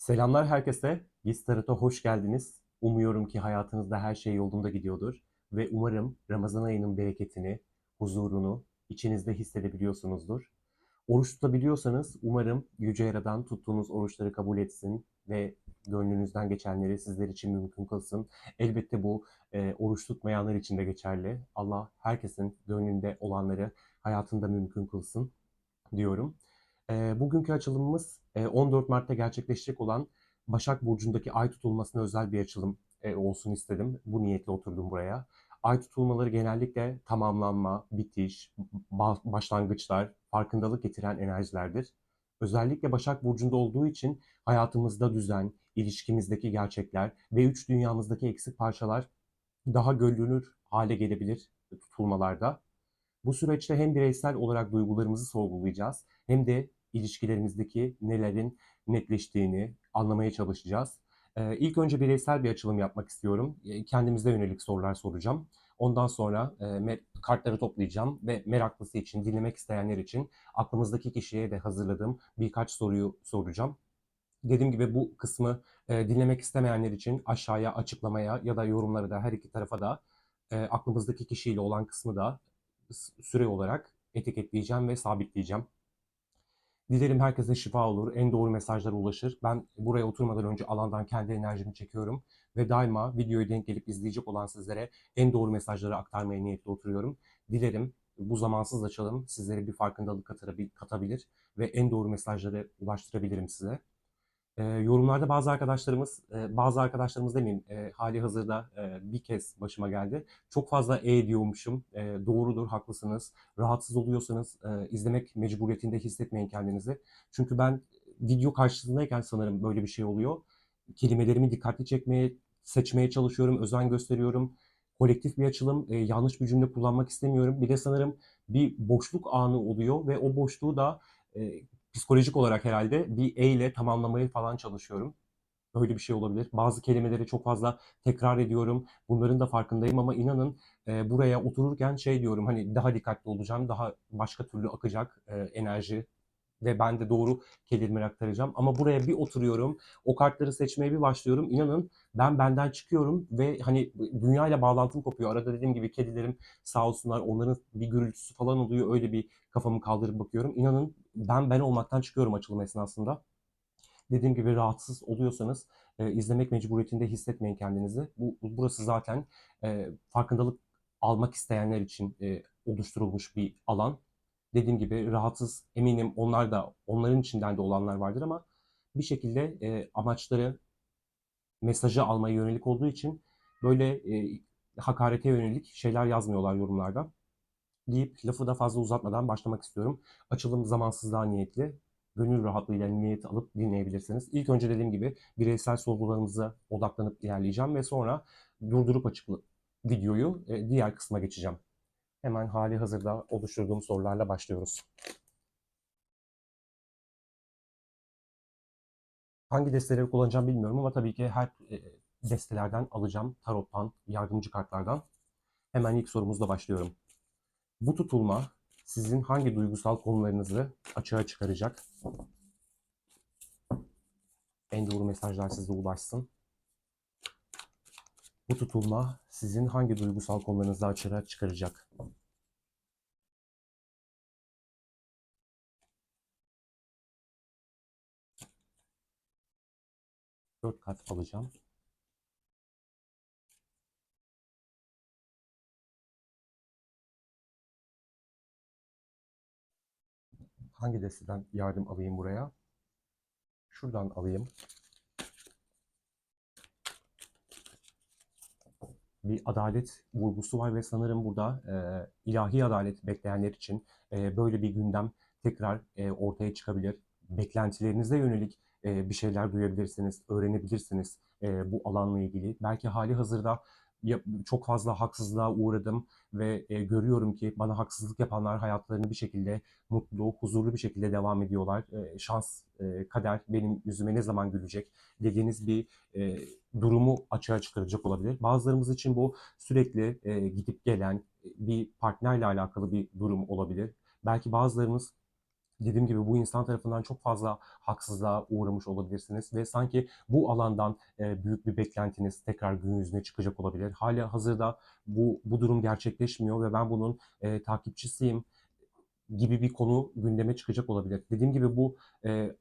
Selamlar herkese. Tarot'a hoş geldiniz. Umuyorum ki hayatınızda her şey yolunda gidiyordur ve umarım Ramazan ayının bereketini, huzurunu içinizde hissedebiliyorsunuzdur. Oruç tutabiliyorsanız umarım Yüce Yaradan tuttuğunuz oruçları kabul etsin ve gönlünüzden geçenleri sizler için mümkün kılsın. Elbette bu oruç tutmayanlar için de geçerli. Allah herkesin gönlünde olanları hayatında mümkün kılsın diyorum. Bugünkü açılımımız 14 Mart'ta gerçekleşecek olan Başak Burcu'ndaki ay tutulmasına özel bir açılım olsun istedim. Bu niyetle oturdum buraya. Ay tutulmaları genellikle tamamlanma, bitiş, başlangıçlar, farkındalık getiren enerjilerdir. Özellikle Başak Burcu'nda olduğu için hayatımızda düzen, ilişkimizdeki gerçekler ve üç dünyamızdaki eksik parçalar daha görünür hale gelebilir tutulmalarda. Bu süreçte hem bireysel olarak duygularımızı sorgulayacağız hem de ilişkilerimizdeki nelerin netleştiğini anlamaya çalışacağız. İlk önce bireysel bir açılım yapmak istiyorum. Kendimize yönelik sorular soracağım. Ondan sonra kartları toplayacağım ve meraklısı için, dinlemek isteyenler için aklımızdaki kişiye de hazırladığım birkaç soruyu soracağım. Dediğim gibi bu kısmı dinlemek istemeyenler için aşağıya açıklamaya ya da yorumlara da her iki tarafa da aklımızdaki kişiyle olan kısmı da süre olarak etiketleyeceğim ve sabitleyeceğim. Dilerim herkese şifa olur, en doğru mesajlara ulaşır. Ben buraya oturmadan önce alandan kendi enerjimi çekiyorum ve daima videoyu denk gelip izleyecek olan sizlere en doğru mesajları aktarmaya niyetli oturuyorum. Dilerim bu zamansız açılım sizlere bir farkındalık katabilir ve en doğru mesajları ulaştırabilirim size. Yorumlarda bazı arkadaşlarımız demeyeyim, hali hazırda bir kez başıma geldi. Çok fazla diyormuşum. Doğrudur, haklısınız. Rahatsız oluyorsanız izlemek mecburiyetinde hissetmeyin kendinizi. Çünkü ben video karşısındayken sanırım böyle bir şey oluyor. Kelimelerimi dikkatli seçmeye çalışıyorum, özen gösteriyorum. Kolektif bir açılım, yanlış bir cümle kullanmak istemiyorum. Bir de sanırım bir boşluk anı oluyor ve o boşluğu da e, psikolojik olarak herhalde bir ile tamamlamaya falan çalışıyorum. Öyle bir şey olabilir. Bazı kelimeleri çok fazla tekrar ediyorum. Bunların da farkındayım ama inanın buraya otururken şey diyorum hani daha dikkatli olacağım, daha başka türlü akacak enerji ve ben de doğru kelimeleri aktaracağım. Ama buraya bir oturuyorum, o kartları seçmeye bir başlıyorum. İnanın ben benden çıkıyorum ve hani dünyayla bağlantım kopuyor. Arada dediğim gibi kedilerim sağ olsunlar onların bir gürültüsü falan oluyor. Öyle bir kafamı kaldırıp bakıyorum. İnanın ben olmaktan çıkıyorum açılım esnasında. Dediğim gibi rahatsız oluyorsanız izlemek mecburiyetinde hissetmeyin kendinizi. Burası zaten farkındalık almak isteyenler için oluşturulmuş bir alan. Dediğim gibi rahatsız eminim onların içinden de olanlar vardır ama bir şekilde amaçları mesajı almaya yönelik olduğu için böyle hakarete yönelik şeyler yazmıyorlar yorumlarda deyip lafı da fazla uzatmadan başlamak istiyorum. Açılım zamansızlığa niyetli. Gönül rahatlığıyla niyet alıp dinleyebilirsiniz. İlk önce dediğim gibi bireysel sorgularımıza odaklanıp ilerleyeceğim ve sonra durdurup videoyu diğer kısma geçeceğim. Hemen hali hazırda oluşturduğum sorularla başlıyoruz. Hangi desteleri kullanacağım bilmiyorum ama tabii ki her destelerden alacağım. Tarottan, yardımcı kartlardan. Hemen ilk sorumuzla başlıyorum. Bu tutulma sizin hangi duygusal konularınızı açığa çıkaracak? En doğru mesajlar size ulaşsın. Bu tutulma sizin hangi duygusal konularınızı açığa çıkaracak? 4 kart alacağım. Hangi desteden yardım alayım buraya? Şuradan alayım. Bir adalet vurgusu var ve sanırım burada ilahi adalet bekleyenler için böyle bir gündem tekrar ortaya çıkabilir. Beklentilerinize yönelik bir şeyler duyabilirsiniz, öğrenebilirsiniz bu alanla ilgili. Belki hali hazırda çok fazla haksızlığa uğradım ve görüyorum ki bana haksızlık yapanlar hayatlarını bir şekilde mutlu, huzurlu bir şekilde devam ediyorlar. Şans, kader benim yüzüme ne zaman gülecek dediğiniz bir e, durumu açığa çıkaracak olabilir. Bazılarımız için bu sürekli gidip gelen bir partnerle alakalı bir durum olabilir. Belki bazılarımız dediğim gibi bu insan tarafından çok fazla haksızlığa uğramış olabilirsiniz ve sanki bu alandan büyük bir beklentiniz tekrar gün yüzüne çıkacak olabilir. Hâlihazırda bu durum gerçekleşmiyor ve ben bunun takipçisiyim gibi bir konu gündeme çıkacak olabilir. Dediğim gibi bu e,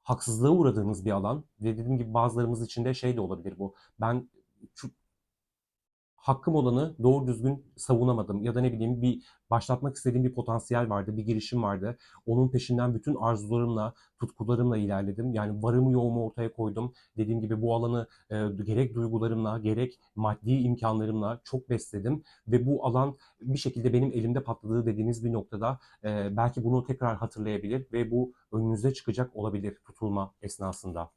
haksızlığa uğradığınız bir alan ve dediğim gibi bazılarımız için de şey de olabilir bu. Ben şu hakkım olanı doğru düzgün savunamadım ya da ne bileyim bir başlatmak istediğim bir potansiyel vardı, bir girişim vardı. Onun peşinden bütün arzularımla, tutkularımla ilerledim. Yani varımı yoğumu ortaya koydum. Dediğim gibi bu alanı gerek duygularımla, gerek maddi imkanlarımla çok besledim ve bu alan bir şekilde benim elimde patladığı dediğiniz bir noktada belki bunu tekrar hatırlayabilir ve bu önünüze çıkacak olabilir tutulma esnasında.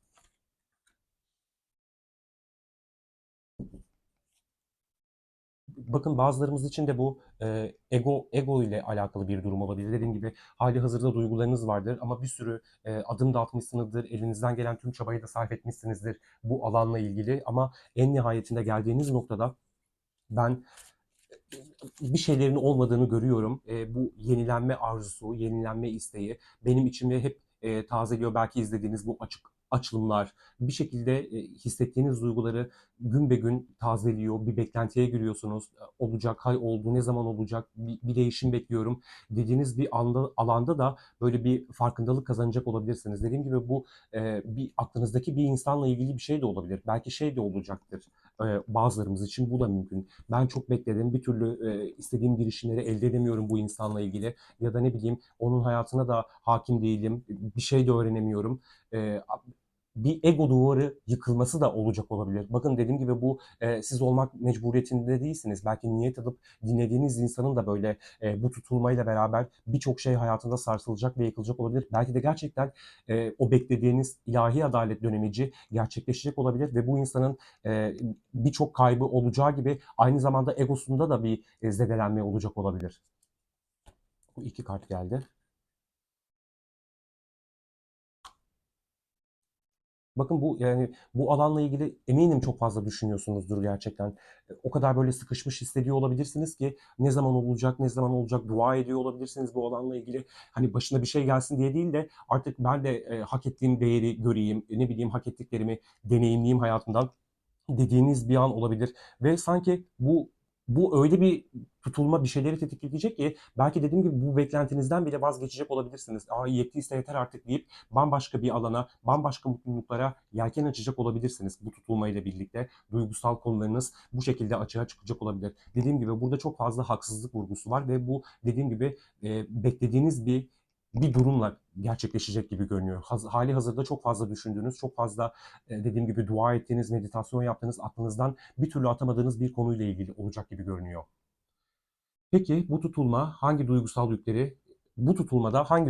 Bakın bazılarımız için de bu ego ile alakalı bir durum olabilir. Dediğim gibi hali hazırda duygularınız vardır ama bir sürü adım da atmışsınızdır. Elinizden gelen tüm çabayı da sarf etmişsinizdir bu alanla ilgili. Ama en nihayetinde geldiğiniz noktada ben bir şeylerin olmadığını görüyorum. Bu yenilenme arzusu, yenilenme isteği benim içimde hep tazeliyor. Belki izlediğiniz bu açılımlar bir şekilde hissettiğiniz duyguları gün be gün tazeliyor. Bir beklentiye giriyorsunuz. Olacak, hay oldu, ne zaman olacak, bir değişim bekliyorum dediğiniz bir alanda da böyle bir farkındalık kazanacak olabilirsiniz. Dediğim gibi bu bir aklınızdaki bir insanla ilgili bir şey de olabilir. Belki şey de olacaktır. Bazılarımız için bu da mümkün. Ben çok bekledim. Bir türlü istediğim girişimleri elde edemiyorum bu insanla ilgili. Ya da ne bileyim onun hayatına da hakim değilim. Bir şey de öğrenemiyorum. E, Bir ego duvarı yıkılması da olacak olabilir. Bakın dediğim gibi bu siz olmak mecburiyetinde değilsiniz. Belki niyet alıp dinlediğiniz insanın da böyle bu tutulmayla beraber birçok şey hayatında sarsılacak ve yıkılacak olabilir. Belki de gerçekten o beklediğiniz ilahi adalet dönemici gerçekleşecek olabilir ve bu insanın e, birçok kaybı olacağı gibi aynı zamanda egosunda da bir zedelenme olacak olabilir. Bu iki kart geldi. Bakın bu yani bu alanla ilgili eminim çok fazla düşünüyorsunuzdur gerçekten. O kadar böyle sıkışmış hissediyor olabilirsiniz ki ne zaman olacak, ne zaman olacak dua ediyor olabilirsiniz bu alanla ilgili. Hani başına bir şey gelsin diye değil de artık ben de hak ettiğim değeri göreyim, ne bileyim hak ettiklerimi deneyimleyeyim hayatımdan dediğiniz bir an olabilir ve sanki bu öyle bir tutulma bir şeyleri tetikleyecek ki belki dediğim gibi bu beklentinizden bile vazgeçecek olabilirsiniz. Aa yettiyse yeter artık deyip bambaşka bir alana, bambaşka mutluluklara yelken açacak olabilirsiniz bu tutulmayla birlikte. Duygusal konularınız bu şekilde açığa çıkacak olabilir. Dediğim gibi burada çok fazla haksızlık vurgusu var ve bu dediğim gibi beklediğiniz bir durumla gerçekleşecek gibi görünüyor. Hali hazırda çok fazla düşündüğünüz, çok fazla dediğim gibi dua ettiğiniz, meditasyon yaptığınız, aklınızdan bir türlü atamadığınız bir konuyla ilgili olacak gibi görünüyor. Peki bu tutulmada hangi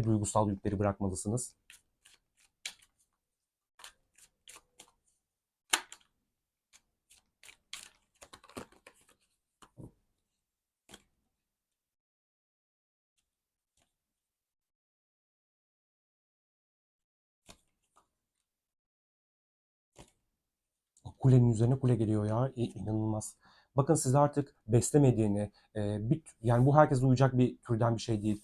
duygusal yükleri bırakmalısınız? Kulenin üzerine kule geliyor ya. İnanılmaz. Bakın sizi artık beslemediğini, yani bu herkese uyacak bir türden bir şey değil.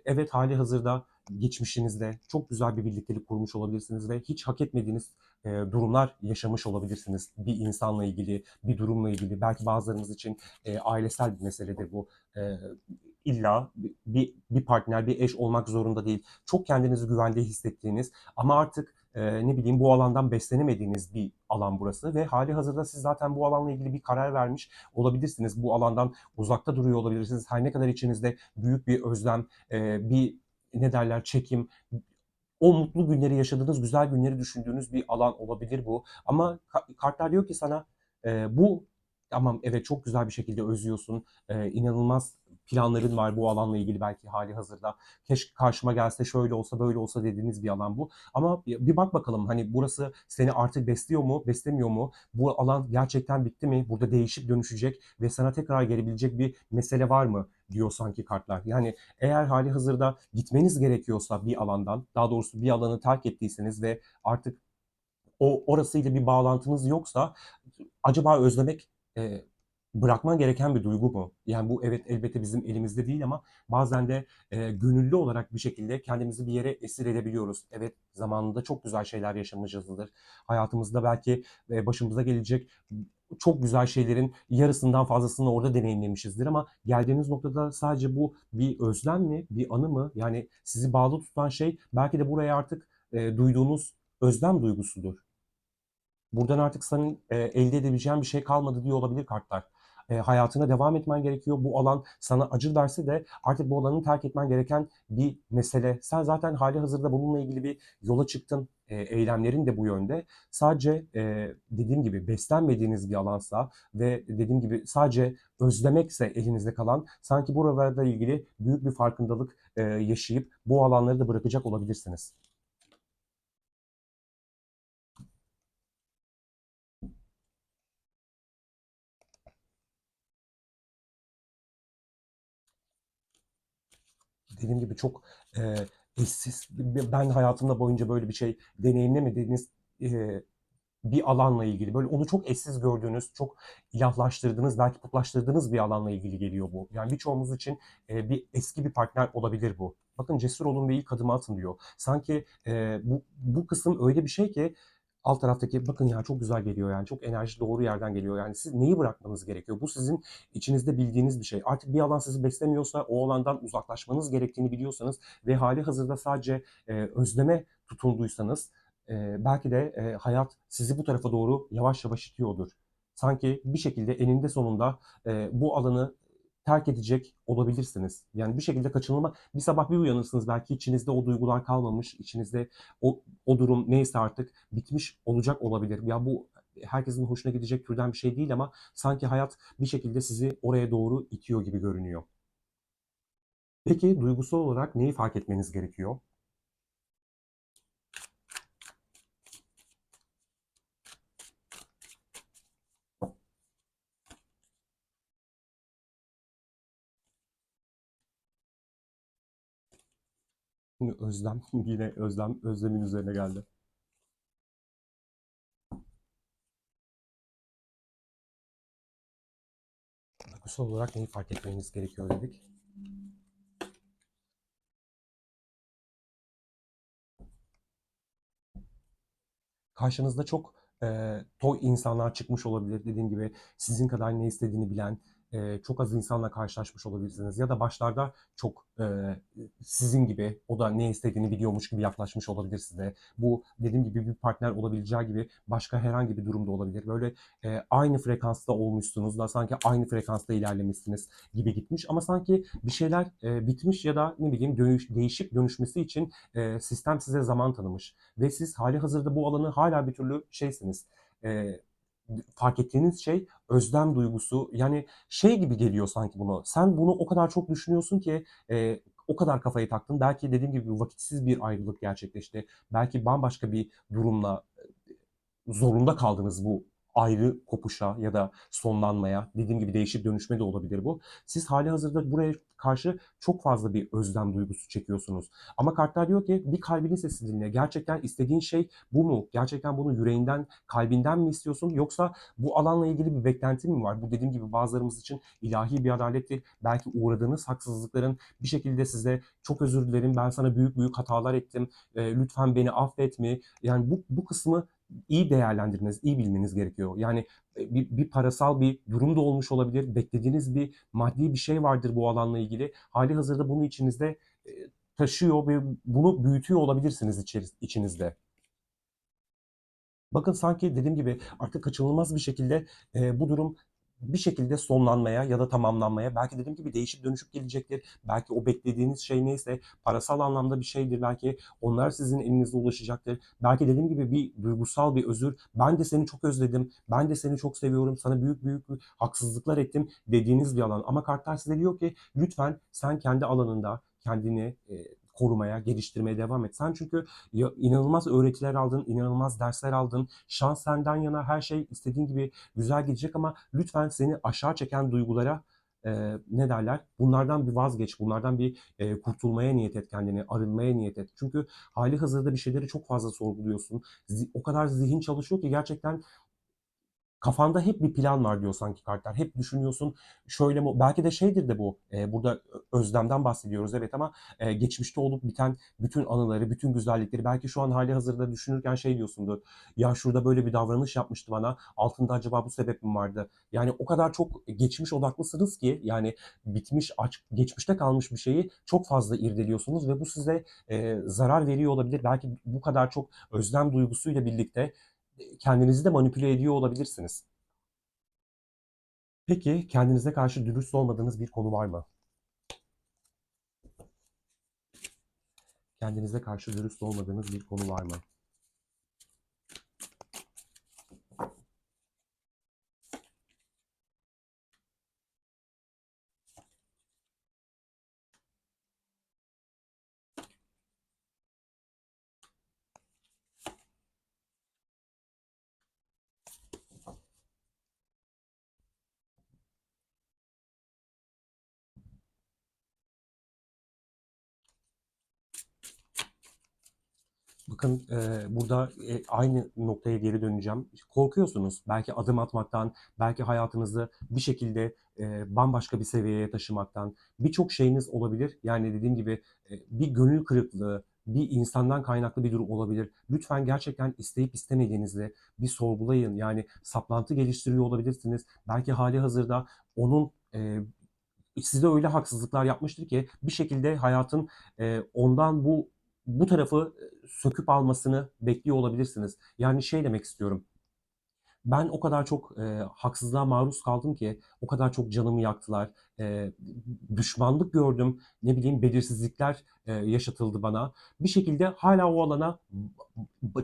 Evet hali hazırda geçmişinizde çok güzel bir birliktelik kurmuş olabilirsiniz ve hiç hak etmediğiniz durumlar yaşamış olabilirsiniz. Bir insanla ilgili, bir durumla ilgili. Belki bazılarınız için ailesel bir meseledir bu. E, illa bir partner, bir eş olmak zorunda değil. Çok kendinizi güvende hissettiğiniz ama artık ne bileyim bu alandan beslenemediğiniz bir alan burası ve hali hazırda siz zaten bu alanla ilgili bir karar vermiş olabilirsiniz. Bu alandan uzakta duruyor olabilirsiniz. Her ne kadar içinizde büyük bir özlem, bir ne derler çekim, o mutlu günleri yaşadığınız, güzel günleri düşündüğünüz bir alan olabilir bu. Ama kartlar diyor ki sana bu tamam evet çok güzel bir şekilde özlüyorsun. İnanılmaz planların var bu alanla ilgili belki hali hazırda. Keşke karşıma gelse şöyle olsa böyle olsa dediğiniz bir alan bu. Ama bir bak bakalım hani burası seni artık besliyor mu, beslemiyor mu? Bu alan gerçekten bitti mi? Burada değişip dönüşecek ve sana tekrar gelebilecek bir mesele var mı? Diyor sanki kartlar. Yani eğer hali hazırda gitmeniz gerekiyorsa bir alandan, daha doğrusu bir alanı terk ettiyseniz ve artık orasıyla bir bağlantınız yoksa acaba özlemek bırakman gereken bir duygu mu? Yani bu evet elbette bizim elimizde değil ama bazen de gönüllü olarak bir şekilde kendimizi bir yere esir edebiliyoruz. Evet zamanında çok güzel şeyler yaşamışızdır. Hayatımızda belki başımıza gelecek çok güzel şeylerin yarısından fazlasını orada deneyimlemişizdir ama geldiğiniz noktada sadece bu bir özlem mi, bir anı mı? Yani sizi bağlı tutan şey belki de buraya artık duyduğunuz özlem duygusudur. Buradan artık senin elde edebileceğin bir şey kalmadı diye olabilir kartlar. Hayatına devam etmen gerekiyor. Bu alan sana acı verse de artık bu alanı terk etmen gereken bir mesele. Sen zaten hali hazırda bununla ilgili bir yola çıktın. Eylemlerin de bu yönde. Sadece dediğim gibi beslenmediğiniz bir alansa ve dediğim gibi sadece özlemekse elinizde kalan sanki buralarla ilgili büyük bir farkındalık yaşayıp bu alanları da bırakacak olabilirsiniz. Dediğim gibi çok eşsiz, ben hayatımda boyunca böyle bir şey deneyimlemediğiniz e, bir alanla ilgili. Böyle onu çok eşsiz gördüğünüz, çok ilahlaştırdığınız, belki putlaştırdığınız bir alanla ilgili geliyor bu. Yani birçoğumuz için bir eski bir partner olabilir bu. Bakın cesur olun ve ilk adımı atın diyor. Sanki bu kısım öyle bir şey ki alt taraftaki bakın ya çok güzel geliyor yani çok enerji doğru yerden geliyor yani siz neyi bırakmanız gerekiyor? Bu sizin içinizde bildiğiniz bir şey. Artık bir alan sizi beslemiyorsa o alandan uzaklaşmanız gerektiğini biliyorsanız ve hali hazırda sadece özleme tutunduysanız belki de hayat sizi bu tarafa doğru yavaş yavaş itiyordur. Sanki bir şekilde eninde sonunda bu alanı terk edecek olabilirsiniz. Yani bir şekilde kaçınılma bir sabah bir uyanırsınız belki içinizde o duygular kalmamış, içinizde o durum neyse artık bitmiş olacak olabilir. Ya bu herkesin hoşuna gidecek türden bir şey değil ama sanki hayat bir şekilde sizi oraya doğru itiyor gibi görünüyor. Peki duygusal olarak neyi fark etmeniz gerekiyor? Şimdi özlem yine özlemin üzerine geldi. Duygusal olarak neyi fark etmeniz gerekiyor dedik. Karşınızda çok toy insanlar çıkmış olabilir. Dediğim gibi sizin kadar ne istediğini bilen çok az insanla karşılaşmış olabilirsiniz. Ya da başlarda çok sizin gibi o da ne istediğini biliyormuş gibi yaklaşmış olabilir size. Bu dediğim gibi bir partner olabileceği gibi başka herhangi bir durumda olabilir. Böyle aynı frekansta olmuşsunuz da sanki aynı frekansta ilerlemişsiniz gibi gitmiş. Ama sanki bir şeyler bitmiş ya da ne bileyim değişip dönüşmesi için sistem size zaman tanımış ve siz hali hazırda bu alanı hala bir türlü şeysiniz. E, Fark ettiğiniz şey özlem duygusu. Yani şey gibi geliyor sanki bunu. Sen bunu o kadar çok düşünüyorsun ki o kadar kafayı taktın. Belki dediğim gibi vakitsiz bir ayrılık gerçekleşti. Belki bambaşka bir durumla zorunda kaldınız bu ayrı kopuşa ya da sonlanmaya. Dediğim gibi değişip dönüşme de olabilir bu. Siz hali hazırda buraya karşı çok fazla bir özlem duygusu çekiyorsunuz. Ama kartlar diyor ki bir kalbinin sesini dinle. Gerçekten istediğin şey bu mu? Gerçekten bunu yüreğinden, kalbinden mi istiyorsun? Yoksa bu alanla ilgili bir beklentin mi var? Bu dediğim gibi bazılarımız için ilahi bir adalettir. Belki uğradığınız haksızlıkların bir şekilde size çok özür dilerim ben sana büyük büyük hatalar ettim. Lütfen beni affet mi? Yani bu kısmı iyi değerlendirmeniz, iyi bilmeniz gerekiyor. Yani bir parasal bir durum da olmuş olabilir. Beklediğiniz bir maddi bir şey vardır bu alanla ilgili. Hali hazırda bunu içinizde e, taşıyor ve bunu büyütüyor olabilirsiniz içinizde. Bakın sanki dediğim gibi artık kaçınılmaz bir şekilde bu durum bir şekilde sonlanmaya ya da tamamlanmaya belki dediğim gibi değişip dönüşüp gelecektir. Belki o beklediğiniz şey neyse parasal anlamda bir şeydir. Belki onlar sizin elinize ulaşacaktır. Belki dediğim gibi bir duygusal bir özür. Ben de seni çok özledim. Ben de seni çok seviyorum. Sana büyük büyük haksızlıklar ettim dediğiniz bir alan. Ama kartlar size diyor ki lütfen sen kendi alanında kendini korumaya, geliştirmeye devam et. Sen çünkü ya, inanılmaz öğretiler aldın, inanılmaz dersler aldın. Şans senden yana her şey istediğin gibi güzel gidecek ama lütfen seni aşağı çeken duygulara ne derler? Bunlardan bir vazgeç, bunlardan bir kurtulmaya niyet et kendini, arınmaya niyet et. Çünkü hali hazırda bir şeyleri çok fazla sorguluyorsun. O kadar zihin çalışıyor ki gerçekten Kafanda hep bir plan var diyor sanki kartlar. Hep düşünüyorsun şöyle mi? Belki de şeydir de bu. Burada özlemden bahsediyoruz evet ama geçmişte olup biten bütün anıları, bütün güzellikleri belki şu an hali hazırda düşünürken şey diyorsundur. Ya şurada böyle bir davranış yapmıştı bana. Altında acaba bu sebep mi vardı? Yani o kadar çok geçmiş odaklısınız ki yani bitmiş, geçmişte kalmış bir şeyi çok fazla irdeliyorsunuz ve bu size zarar veriyor olabilir. Belki bu kadar çok özlem duygusuyla birlikte kendinizi de manipüle ediyor olabilirsiniz. Peki kendinize karşı dürüst olmadığınız bir konu var mı? Kendinize karşı dürüst olmadığınız bir konu var mı? Bakın burada aynı noktaya geri döneceğim. Korkuyorsunuz. Belki adım atmaktan, belki hayatınızı bir şekilde bambaşka bir seviyeye taşımaktan. Birçok şeyiniz olabilir. Yani dediğim gibi bir gönül kırıklığı, bir insandan kaynaklı bir durum olabilir. Lütfen gerçekten isteyip istemediğinizde bir sorgulayın. Yani saplantı geliştiriyor olabilirsiniz. Belki hali hazırda onun size öyle haksızlıklar yapmıştır ki bir şekilde hayatın ondan bu tarafı söküp almasını bekliyor olabilirsiniz. Yani şey demek istiyorum. Ben o kadar çok haksızlığa maruz kaldım ki, o kadar çok canımı yaktılar. Düşmanlık gördüm, ne bileyim belirsizlikler yaşatıldı bana. Bir şekilde hala o alana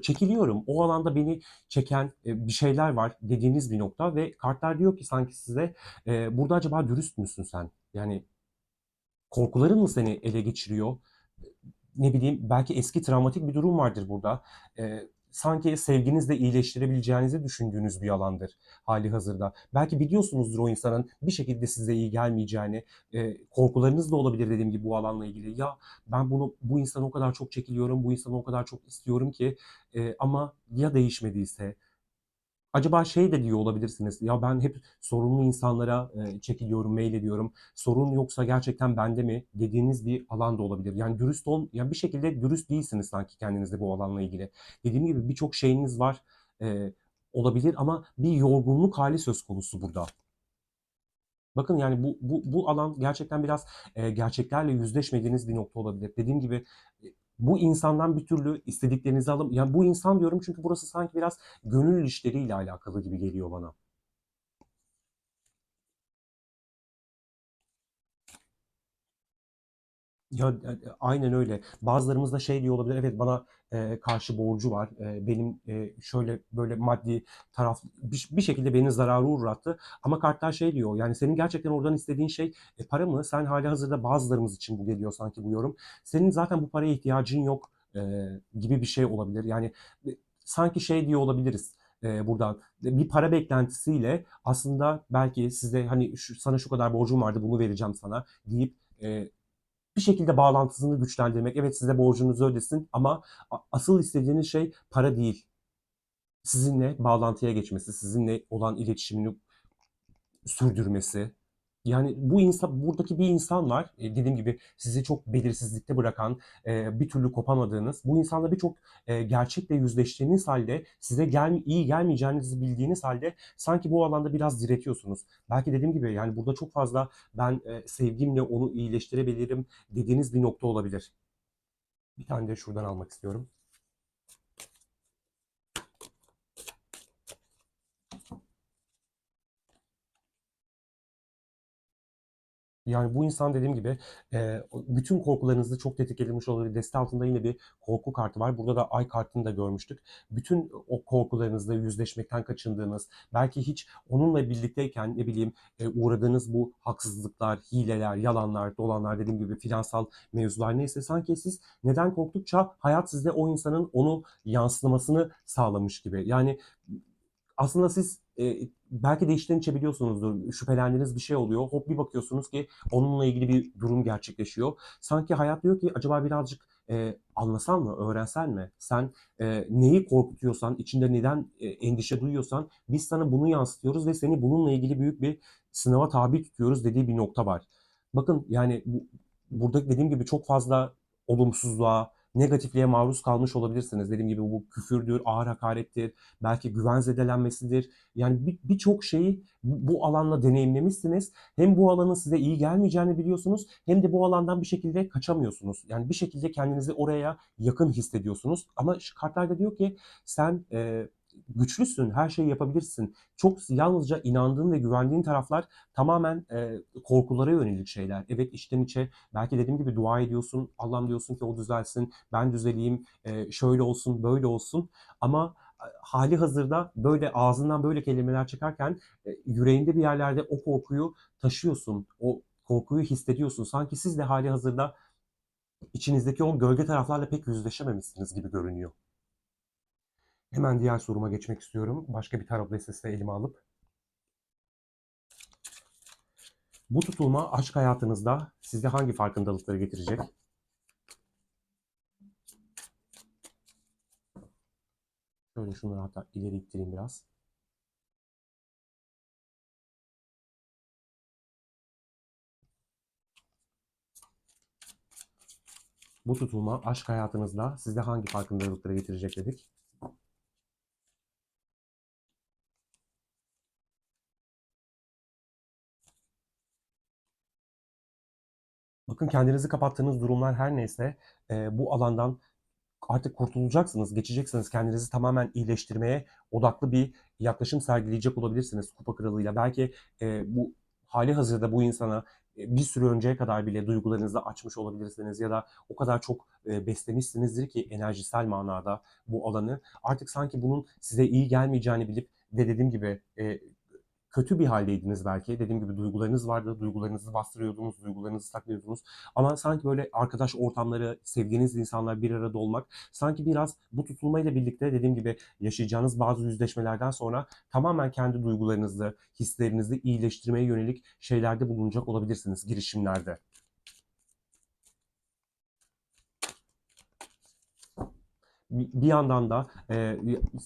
çekiliyorum. O alanda beni çeken bir şeyler var dediğiniz bir nokta ve kartlar diyor ki sanki size burada acaba dürüst müsün sen? Yani korkuların mı seni ele geçiriyor? Ne bileyim belki eski travmatik bir durum vardır burada. Sanki sevginizle iyileştirebileceğinizi düşündüğünüz bir alandır hali hazırda. Belki biliyorsunuzdur o insanın bir şekilde size iyi gelmeyeceğini. Korkularınız da olabilir dediğim gibi bu alanla ilgili. Ya ben bu insana o kadar çok çekiliyorum, bu insanı o kadar çok istiyorum ki ama ya değişmediyse, acaba şey de diyor olabilirsiniz. Ya ben hep sorunlu insanlara çekiliyorum, meylediyorum. Sorun yoksa gerçekten bende mi dediğiniz bir alan da olabilir. Yani yani bir şekilde dürüst değilsiniz sanki kendinizde bu alanla ilgili. Dediğim gibi birçok şeyiniz var olabilir ama bir yorgunluk hali söz konusu burada. Bakın yani bu alan gerçekten biraz gerçeklerle yüzleşmediğiniz bir nokta olabilir. Dediğim gibi bu insandan bir türlü istediklerinizi alın. Yani bu insan diyorum çünkü burası sanki biraz gönül işleriyle alakalı gibi geliyor bana. Ya aynen öyle. Bazılarımız da şey diyor olabilir. Evet bana karşı borcu var. Benim şöyle böyle maddi taraf bir şekilde beni zarara uğrattı. Ama kartlar şey diyor. Yani senin gerçekten oradan istediğin şey para mı? Sen hali hazırda bazılarımız için bu geliyor sanki bu yorum. Senin zaten bu paraya ihtiyacın yok gibi bir şey olabilir. Yani e, sanki şey diyor olabiliriz. Buradan bir para beklentisiyle aslında belki size hani sana şu kadar borcum vardı bunu vereceğim sana deyip bir şekilde bağlantısını güçlendirmek. Evet size borcunuzu ödesin ama asıl istediğiniz şey para değil. Sizinle bağlantıya geçmesi, sizinle olan iletişimini sürdürmesi. Yani bu insan, buradaki bir insan var. Dediğim gibi sizi çok belirsizlikte bırakan, bir türlü kopamadığınız. Bu insanla birçok gerçekle yüzleştiğiniz halde size iyi gelmeyeceğinizi bildiğiniz halde sanki bu alanda biraz diretiyorsunuz. Belki dediğim gibi yani burada çok fazla ben sevgimle onu iyileştirebilirim dediğiniz bir nokta olabilir. Bir tane de şuradan almak istiyorum. Yani bu insan dediğim gibi bütün korkularınızı çok tetiklemiş olabilir. Deste altında yine bir korku kartı var. Burada da ay kartını da görmüştük. Bütün o korkularınızla yüzleşmekten kaçındığınız, belki hiç onunla birlikteyken ne bileyim uğradığınız bu haksızlıklar, hileler, yalanlar, dolanlar dediğim gibi finansal mevzular neyse sanki siz neden korktukça hayat sizde o insanın onu yansıtmasını sağlamış gibi. Yani aslında siz belki de içten içe biliyorsunuzdur, şüphelendiğiniz bir şey oluyor. Hop bir bakıyorsunuz ki onunla ilgili bir durum gerçekleşiyor. Sanki hayat diyor ki acaba birazcık anlasan mı, öğrensen mi? Sen neyi korkutuyorsan, içinde neden endişe duyuyorsan biz sana bunu yansıtıyoruz ve seni bununla ilgili büyük bir sınava tabi tutuyoruz dediği bir nokta var. Bakın yani burada dediğim gibi çok fazla olumsuzluğa, negatifliğe maruz kalmış olabilirsiniz. Dediğim gibi bu küfürdür, ağır hakarettir, belki güven zedelenmesidir. Yani birçok şeyi bu alanla deneyimlemişsiniz. Hem bu alanın size iyi gelmeyeceğini biliyorsunuz hem de bu alandan bir şekilde kaçamıyorsunuz. Yani bir şekilde kendinizi oraya yakın hissediyorsunuz. Ama kartlar da diyor ki sen güçlüsün, her şeyi yapabilirsin. Çok yalnızca inandığın ve güvendiğin taraflar tamamen korkulara yönelik şeyler. Evet içten içe belki dediğim gibi dua ediyorsun. Allah'ım diyorsun ki o düzelsin, ben düzeleyim, şöyle olsun, böyle olsun. Ama hali hazırda böyle ağzından böyle kelimeler çıkarken yüreğinde bir yerlerde o korkuyu taşıyorsun. O korkuyu hissediyorsun. Sanki siz de hali hazırda içinizdeki o gölge taraflarla pek yüzleşememişsiniz gibi görünüyor. Hemen diğer soruma geçmek istiyorum. Başka bir tarot destesi elime alıp. Bu tutulma aşk hayatınızda size hangi farkındalıkları getirecek? Şöyle şunları hatta ileri ittireyim biraz. Bu tutulma aşk hayatınızda size hangi farkındalıkları getirecek dedik. Bakın kendinizi kapattığınız durumlar her neyse bu alandan artık kurtulacaksınız, geçeceksiniz. Kendinizi tamamen iyileştirmeye odaklı bir yaklaşım sergileyecek olabilirsiniz Kupa Kralı'yla. Belki bu hali hazırda bu insana bir süre önceye kadar bile duygularınızı açmış olabilirsiniz ya da o kadar çok beslemişsinizdir ki enerjisel manada bu alanı. Artık sanki bunun size iyi gelmeyeceğini bilip ve dediğim gibi kötü bir haldeydiniz belki. Dediğim gibi duygularınız vardı. Duygularınızı bastırıyordunuz, duygularınızı saklıyordunuz. Ama sanki böyle arkadaş ortamları, sevdiğiniz insanlar bir arada olmak sanki biraz bu tutulmayla birlikte dediğim gibi yaşayacağınız bazı yüzleşmelerden sonra tamamen kendi duygularınızı, hislerinizi iyileştirmeye yönelik şeylerde bulunacak olabilirsiniz girişimlerde. Bir yandan da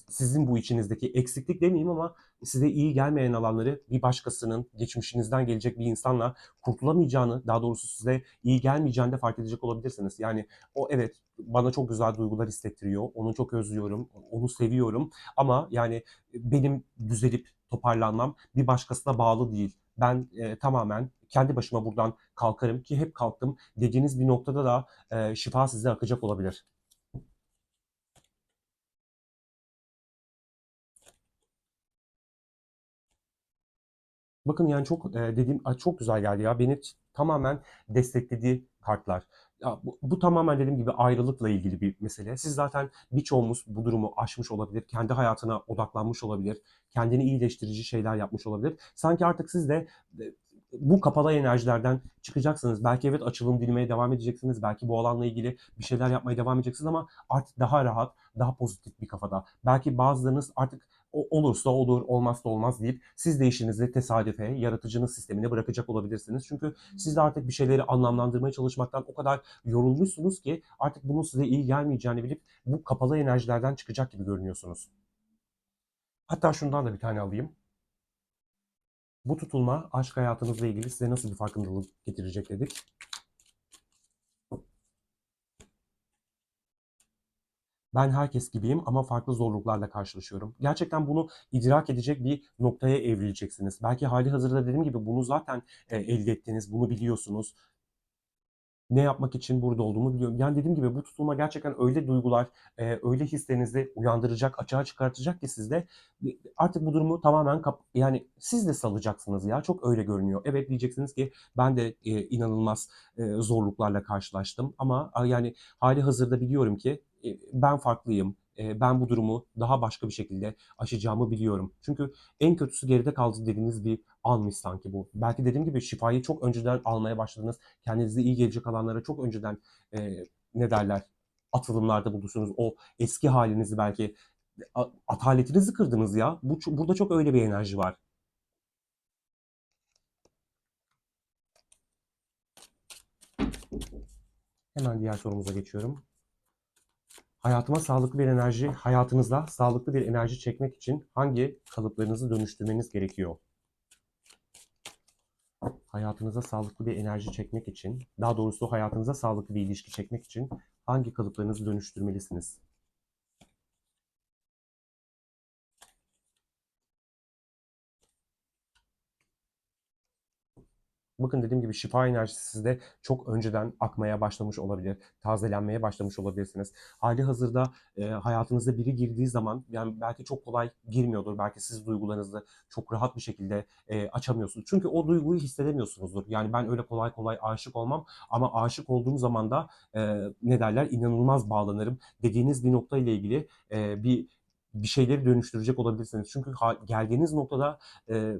sizin bu içinizdeki eksiklik demeyeyim ama size iyi gelmeyen alanları bir başkasının geçmişinizden gelecek bir insanla kurtulamayacağını, daha doğrusu size iyi gelmeyeceğini de fark edecek olabilirsiniz. Yani o evet bana çok güzel duygular hissettiriyor, onu çok özlüyorum, onu seviyorum ama yani benim düzelip toparlanmam bir başkasına bağlı değil. Ben tamamen kendi başıma buradan kalkarım ki hep kalktım dediğiniz bir noktada da şifa size akacak olabilir. Bakın yani çok dediğim çok güzel geldi ya. Beni tamamen desteklediği kartlar. Ya bu tamamen dediğim gibi ayrılıkla ilgili bir mesele. Siz zaten birçoğumuz bu durumu aşmış olabilir. Kendi hayatına odaklanmış olabilir. Kendini iyileştirici şeyler yapmış olabilir. Sanki artık siz de bu kapalı enerjilerden çıkacaksınız. Belki evet açılım bilmeye devam edeceksiniz. Belki bu alanla ilgili bir şeyler yapmaya devam edeceksiniz ama artık daha rahat, daha pozitif bir kafada. Belki bazılarınız artık olursa olur, olmazsa olmaz deyip siz de işinizi tesadüfe, yaratıcının sistemine bırakacak olabilirsiniz. Çünkü siz de artık bir şeyleri anlamlandırmaya çalışmaktan o kadar yorulmuşsunuz ki artık bunun size iyi gelmeyeceğini bilip bu kapalı enerjilerden çıkacak gibi görünüyorsunuz. Hatta şundan da bir tane alayım. Bu tutulma aşk hayatınızla ilgili size nasıl bir farkındalık getirecek dedik. Ben herkes gibiyim ama farklı zorluklarla karşılaşıyorum. Gerçekten bunu idrak edecek bir noktaya evrileceksiniz. Belki hali hazırda dediğim gibi bunu zaten elde ettiniz, bunu biliyorsunuz. Ne yapmak için burada olduğumu biliyorum. Yani dediğim gibi bu tutulma gerçekten öyle duygular, öyle hislerinizi uyandıracak, açığa çıkartacak ki sizde artık bu durumu tamamen yani siz de salacaksınız ya. Çok öyle görünüyor. Evet diyeceksiniz ki ben de inanılmaz zorluklarla karşılaştım ama yani hali hazırda biliyorum ki ben farklıyım. Ben bu durumu daha başka bir şekilde aşacağımı biliyorum. Çünkü en kötüsü geride kaldı dediğiniz bir anmış sanki bu. Belki dediğim gibi şifayı çok önceden almaya başladınız. Kendinize iyi gelecek alanlara çok önceden ne derler atılımlarda bulursunuz. O eski halinizi belki Ataletinizi kırdınız ya. Burada çok öyle bir enerji var. Hemen diğer sorumuza geçiyorum. Hayatınızda sağlıklı bir enerji çekmek için hangi kalıplarınızı dönüştürmeniz gerekiyor? Hayatınıza sağlıklı bir enerji çekmek için, daha doğrusu hayatınıza sağlıklı bir ilişki çekmek için hangi kalıplarınızı dönüştürmelisiniz? Bakın dediğim gibi şifa enerjisi sizde çok önceden akmaya başlamış olabilir, tazelenmeye başlamış olabilirsiniz. Hali hazırda hayatınıza biri girdiği zaman yani belki çok kolay girmiyordur, belki siz duygularınızı çok rahat bir şekilde açamıyorsunuz. Çünkü o duyguyu hissedemiyorsunuzdur. Yani ben öyle kolay kolay aşık olmam ama aşık olduğum zaman da ne derler inanılmaz bağlanırım dediğiniz bir nokta ile ilgili bir şeyleri dönüştürecek olabilirsiniz. Çünkü geldiğiniz noktada e,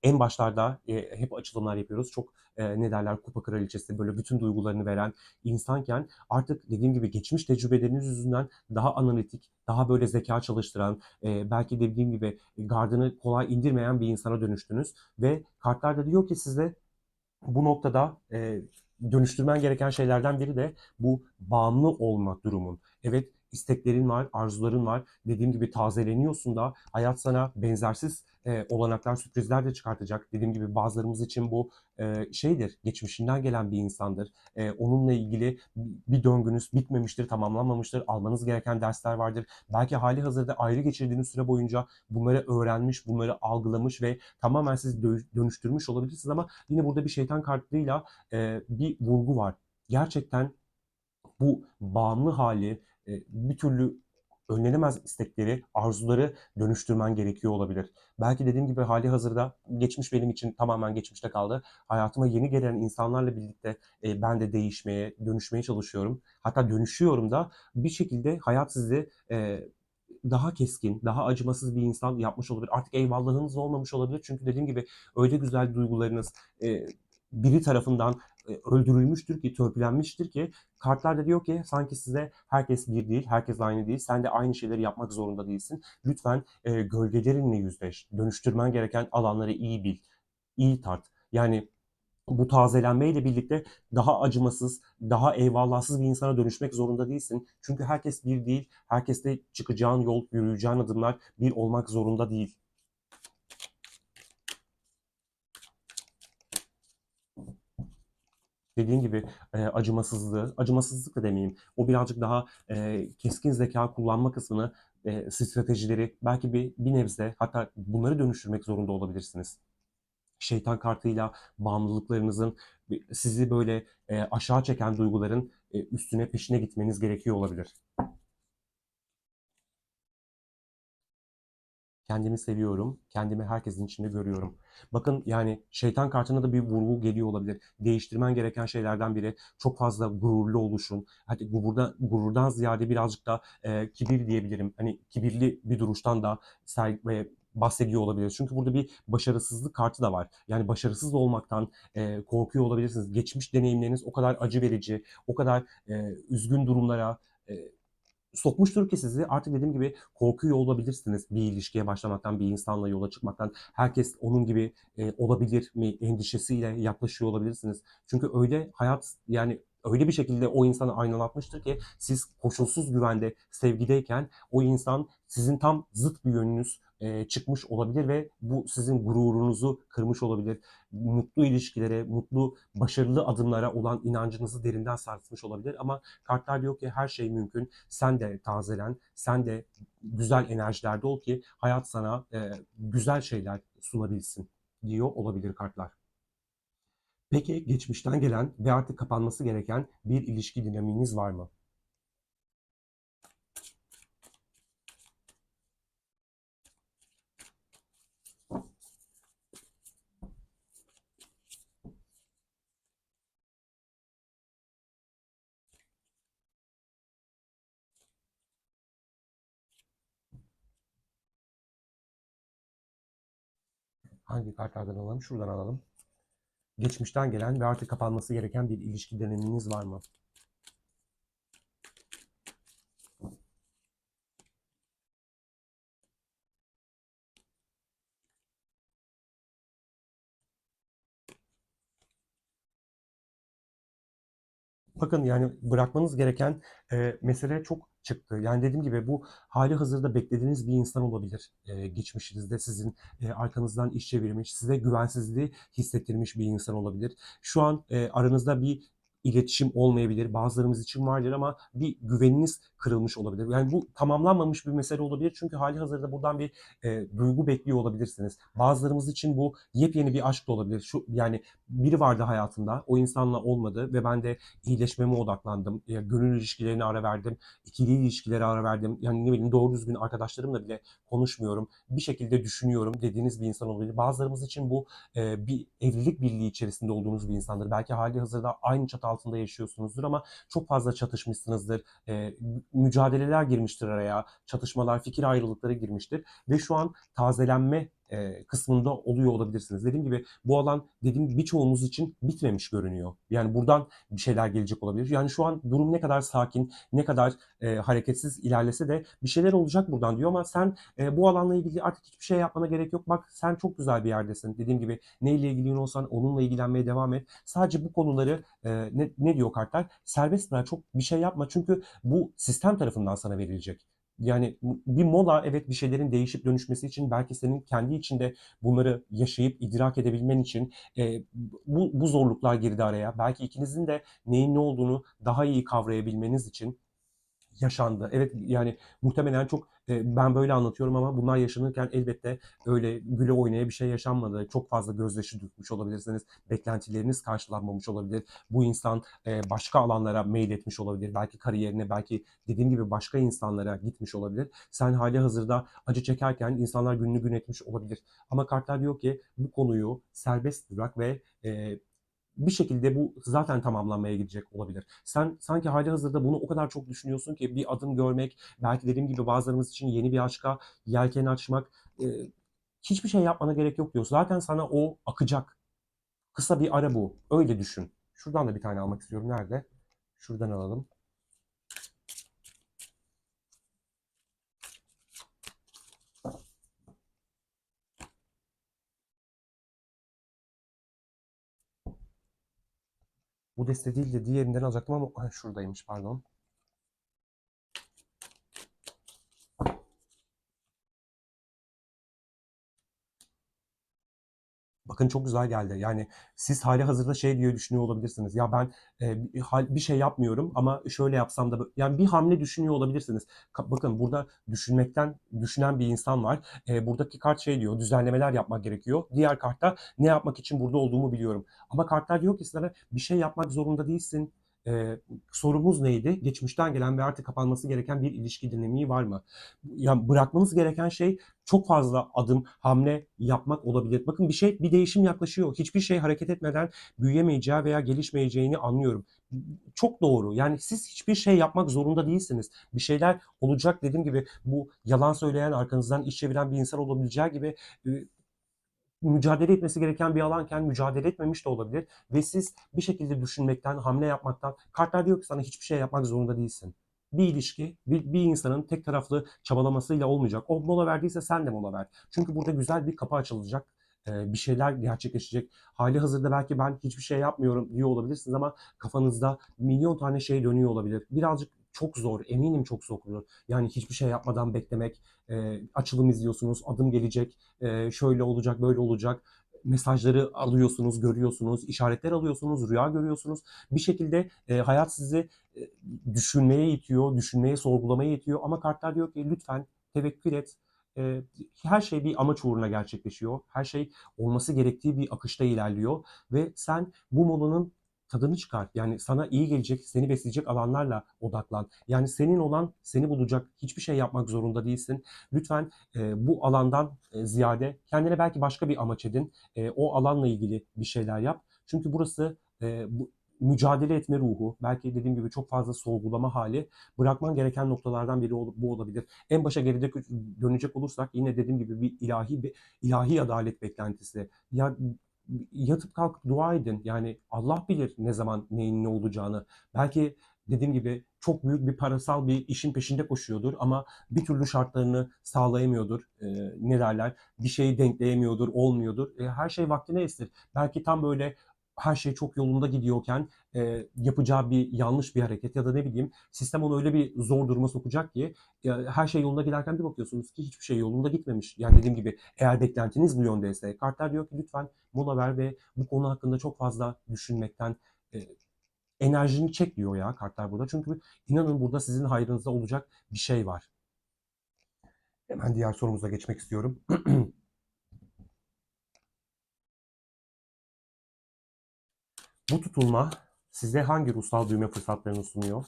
en başlarda hep açılımlar yapıyoruz. Çok ne derler kupa kraliçesi böyle bütün duygularını veren insanken artık dediğim gibi geçmiş tecrübeleriniz yüzünden daha analitik, daha böyle zeka çalıştıran, belki dediğim gibi gardını kolay indirmeyen bir insana dönüştünüz. Ve kartlar da diyor ki size bu noktada dönüştürmen gereken şeylerden biri de bu bağımlı olma durumun. Evet isteklerin var, arzuların var. Dediğim gibi tazeleniyorsun da hayat sana benzersiz olanaklar, sürprizler de çıkartacak. Dediğim gibi bazılarımız için bu şeydir, geçmişinden gelen bir insandır. Onunla ilgili bir döngünüz bitmemiştir, tamamlanmamıştır. Almanız gereken dersler vardır. Belki hali hazırda ayrı geçirdiğiniz süre boyunca bunları öğrenmiş, bunları algılamış ve tamamen sizi dönüştürmüş olabilirsiniz ama yine burada bir şeytan kartıyla bir vurgu var. Gerçekten bu bağımlı hali bir türlü önlenemez istekleri, arzuları dönüştürmen gerekiyor olabilir. Belki dediğim gibi hali hazırda geçmiş benim için tamamen geçmişte kaldı. Hayatıma yeni gelen insanlarla birlikte ben de değişmeye, dönüşmeye çalışıyorum. Hatta dönüşüyorum da bir şekilde hayat sizi daha keskin, daha acımasız bir insan yapmış olabilir. Artık eyvallahınız olmamış olabilir. Çünkü dediğim gibi öyle güzel duygularınız biri tarafından öldürülmüştür ki, törpülenmiştir ki kartlar da diyor ki sanki size herkes bir değil, herkes aynı değil. Sen de aynı şeyleri yapmak zorunda değilsin. Lütfen gölgelerinle yüzleş. Dönüştürmen gereken alanları iyi bil, iyi tart. Yani bu tazelenmeyle birlikte daha acımasız, daha eyvallahsız bir insana dönüşmek zorunda değilsin. Çünkü herkes bir değil, herkeste çıkacağın yol, yürüyeceğin adımlar bir olmak zorunda değil. Dediğin gibi acımasızlık da demeyeyim. O birazcık daha keskin zeka kullanma kısmını, stratejileri belki bir nebze hatta bunları dönüştürmek zorunda olabilirsiniz. Şeytan kartıyla bağımlılıklarınızın sizi böyle aşağı çeken duyguların üstüne peşine gitmeniz gerekiyor olabilir. Kendimi seviyorum, kendimi herkesin içinde görüyorum. Bakın yani şeytan kartına da bir vurgu geliyor olabilir. Değiştirmen gereken şeylerden biri çok fazla gururlu oluşun. Hadi gururdan ziyade birazcık da kibir diyebilirim. Hani kibirli bir duruştan da bahsediyor olabiliriz. Çünkü burada bir başarısızlık kartı da var. Yani başarısız olmaktan korkuyor olabilirsiniz. Geçmiş deneyimleriniz o kadar acı verici, o kadar üzgün durumlara e, sokmuştur ki sizi artık dediğim gibi korkuyor olabilirsiniz bir ilişkiye başlamaktan, bir insanla yola çıkmaktan. Herkes onun gibi olabilir mi endişesiyle yaklaşıyor olabilirsiniz. Çünkü öyle hayat yani öyle bir şekilde o insanı aynalatmıştır ki siz koşulsuz güvende, sevgideyken o insan sizin tam zıt bir yönünüz çıkmış olabilir ve bu sizin gururunuzu kırmış olabilir. Mutlu ilişkilere, mutlu, başarılı adımlara olan inancınızı derinden sarsmış olabilir ama kartlar diyor ki her şey mümkün. Sen de tazelen, sen de güzel enerjilerde ol ki hayat sana güzel şeyler sunabilsin diyor olabilir kartlar. Peki geçmişten gelen ve artık kapanması gereken bir ilişki dinamiğiniz var mı? Hangi kartlardan alalım? Şuradan alalım. Geçmişten gelen ve artık kapanması gereken bir ilişki dinamiğiniz var mı? Bakın yani bırakmanız gereken mesele çok çıktı. Yani dediğim gibi bu hali hazırda beklediğiniz bir insan olabilir. Geçmişinizde sizin arkanızdan iş çevirmiş, size güvensizliği hissettirmiş bir insan olabilir. Şu an aranızda bir iletişim olmayabilir. Bazılarımız için vardır ama bir güveniniz kırılmış olabilir. Yani bu tamamlanmamış bir mesele olabilir. Çünkü hali hazırda buradan bir duygu bekliyor olabilirsiniz. Bazılarımız için bu yepyeni bir aşk da olabilir. Şu yani biri vardı hayatımda, o insanla olmadı ve ben de iyileşmeme odaklandım. Gönül ilişkilerine ara verdim. İkili ilişkilere ara verdim. Yani ne bileyim doğru düzgün arkadaşlarımla bile konuşmuyorum. Bir şekilde düşünüyorum dediğiniz bir insan olabilir. Bazılarımız için bu bir evlilik birliği içerisinde olduğunuz bir insandır. Belki hali hazırda aynı çatı altında yaşıyorsunuzdur ama çok fazla çatışmışsınızdır. Mücadeleler girmiştir araya. Çatışmalar, fikir ayrılıkları girmiştir. Ve şu an tazelenme kısmında oluyor olabilirsiniz. Dediğim gibi bu alan birçoğumuz için bitmemiş görünüyor. Yani buradan bir şeyler gelecek olabilir. Yani şu an durum ne kadar sakin, ne kadar hareketsiz ilerlese de bir şeyler olacak buradan diyor ama sen bu alanla ilgili artık hiçbir şey yapmana gerek yok. Bak sen çok güzel bir yerdesin. Dediğim gibi neyle ilgileniyor olsan onunla ilgilenmeye devam et. Sadece bu konuları ne diyor kartlar? Serbest bırak, çok bir şey yapma çünkü bu sistem tarafından sana verilecek. Yani bir mola, evet, bir şeylerin değişip dönüşmesi için belki senin kendi içinde bunları yaşayıp idrak edebilmen için bu zorluklar girdi araya. Belki ikinizin de neyin ne olduğunu daha iyi kavrayabilmeniz için yaşandı. Evet, yani muhtemelen çok ben böyle anlatıyorum ama bunlar yaşanırken elbette öyle güle oynaya bir şey yaşanmadı. Çok fazla gözyaşı dökmüş olabilirsiniz. Beklentileriniz karşılanmamış olabilir. Bu insan başka alanlara meyletmiş olabilir. Belki kariyerine, belki dediğim gibi başka insanlara gitmiş olabilir. Sen hali hazırda acı çekerken insanlar gününü gün etmiş olabilir. Ama kartlar diyor ki bu konuyu serbest bırak ve bir şekilde bu zaten tamamlanmaya gidecek olabilir. Sen sanki hali hazırda bunu o kadar çok düşünüyorsun ki bir adım görmek, belki dediğim gibi bazılarımız için yeni bir aşka yelken açmak, e, hiçbir şey yapmana gerek yok diyor. Zaten sana o akacak. Kısa bir ara bu. Öyle düşün. Şuradan da bir tane almak istiyorum. Nerede? Şuradan alalım. Bu deste değil de diğerinden alacaktım ama şuradaymış, pardon. Bakın çok güzel geldi. Yani siz hali hazırda şey diye düşünüyor olabilirsiniz. Ya ben bir şey yapmıyorum ama şöyle yapsam da yani bir hamle düşünüyor olabilirsiniz. Bakın burada düşünen bir insan var. Buradaki kart şey diyor. Düzenlemeler yapmak gerekiyor. Diğer kartta ne yapmak için burada olduğumu biliyorum. Ama kartlar diyor ki sana bir şey yapmak zorunda değilsin. Sorumuz neydi? Geçmişten gelen ve artık kapanması gereken bir ilişki dinamiği var mı? Yani bırakmanız gereken şey çok fazla adım, hamle yapmak olabilir. Bakın bir değişim yaklaşıyor. Hiçbir şey hareket etmeden büyüyemeyeceği veya gelişmeyeceğini anlıyorum. Çok doğru. Yani siz hiçbir şey yapmak zorunda değilsiniz. Bir şeyler olacak, dediğim gibi bu yalan söyleyen, arkanızdan iş çeviren bir insan olabileceği gibi e, mücadele etmesi gereken bir alanken mücadele etmemiş de olabilir ve siz bir şekilde düşünmekten, hamle yapmaktan, kartlar diyor ki sana hiçbir şey yapmak zorunda değilsin. Bir ilişki, bir insanın tek taraflı çabalamasıyla olmayacak. O mola verdiyse sen de mola ver. Çünkü burada güzel bir kapı açılacak. Bir şeyler gerçekleşecek. Hali hazırda belki ben hiçbir şey yapmıyorum diyor olabilirsiniz ama kafanızda milyon tane şey dönüyor olabilir. Birazcık çok zor, eminim çok zor olur. Yani hiçbir şey yapmadan beklemek, açılım izliyorsunuz, adım gelecek, şöyle olacak, böyle olacak. Mesajları alıyorsunuz, görüyorsunuz, işaretler alıyorsunuz, rüya görüyorsunuz. Bir şekilde hayat sizi e, düşünmeye itiyor, düşünmeye, sorgulamaya itiyor. Ama kartlar diyor ki lütfen tevekkül et. E, Her şey bir amaç uğruna gerçekleşiyor. Her şey olması gerektiği bir akışta ilerliyor. Ve sen bu molanın tadını çıkar. Yani sana iyi gelecek, seni besleyecek alanlarla odaklan. Yani senin olan seni bulacak. Hiçbir şey yapmak zorunda değilsin. Lütfen bu alandan ziyade kendine belki başka bir amaç edin. O alanla ilgili bir şeyler yap. Çünkü burası bu mücadele etme ruhu, belki dediğim gibi çok fazla sorgulama hali, bırakman gereken noktalardan biri bu olabilir. En başa geride dönecek olursak yine dediğim gibi bir ilahi adalet beklentisi. Ya yatıp kalkıp dua edin. Yani Allah bilir ne zaman neyin ne olacağını. Belki dediğim gibi çok büyük bir parasal bir işin peşinde koşuyordur ama bir türlü şartlarını sağlayamıyordur. Ne derler? Bir şeyi denkleyemiyordur, olmuyordur. Her şey vaktine esir. Belki tam böyle her şey çok yolunda gidiyorken yapacağı bir yanlış bir hareket ya da ne bileyim sistem onu öyle bir zor duruma sokacak ki her şey yolunda giderken bir bakıyorsunuz ki hiçbir şey yolunda gitmemiş. Yani dediğim gibi eğer beklentiniz bu yöndeyse kartlar diyor ki lütfen mola ver ve bu konu hakkında çok fazla düşünmekten e, enerjini çek diyor ya kartlar burada. Çünkü inanın burada sizin hayrınıza olacak bir şey var. Hemen diğer sorumuza geçmek istiyorum. Bu tutulma size hangi ruhsal büyüme fırsatlarını sunuyor?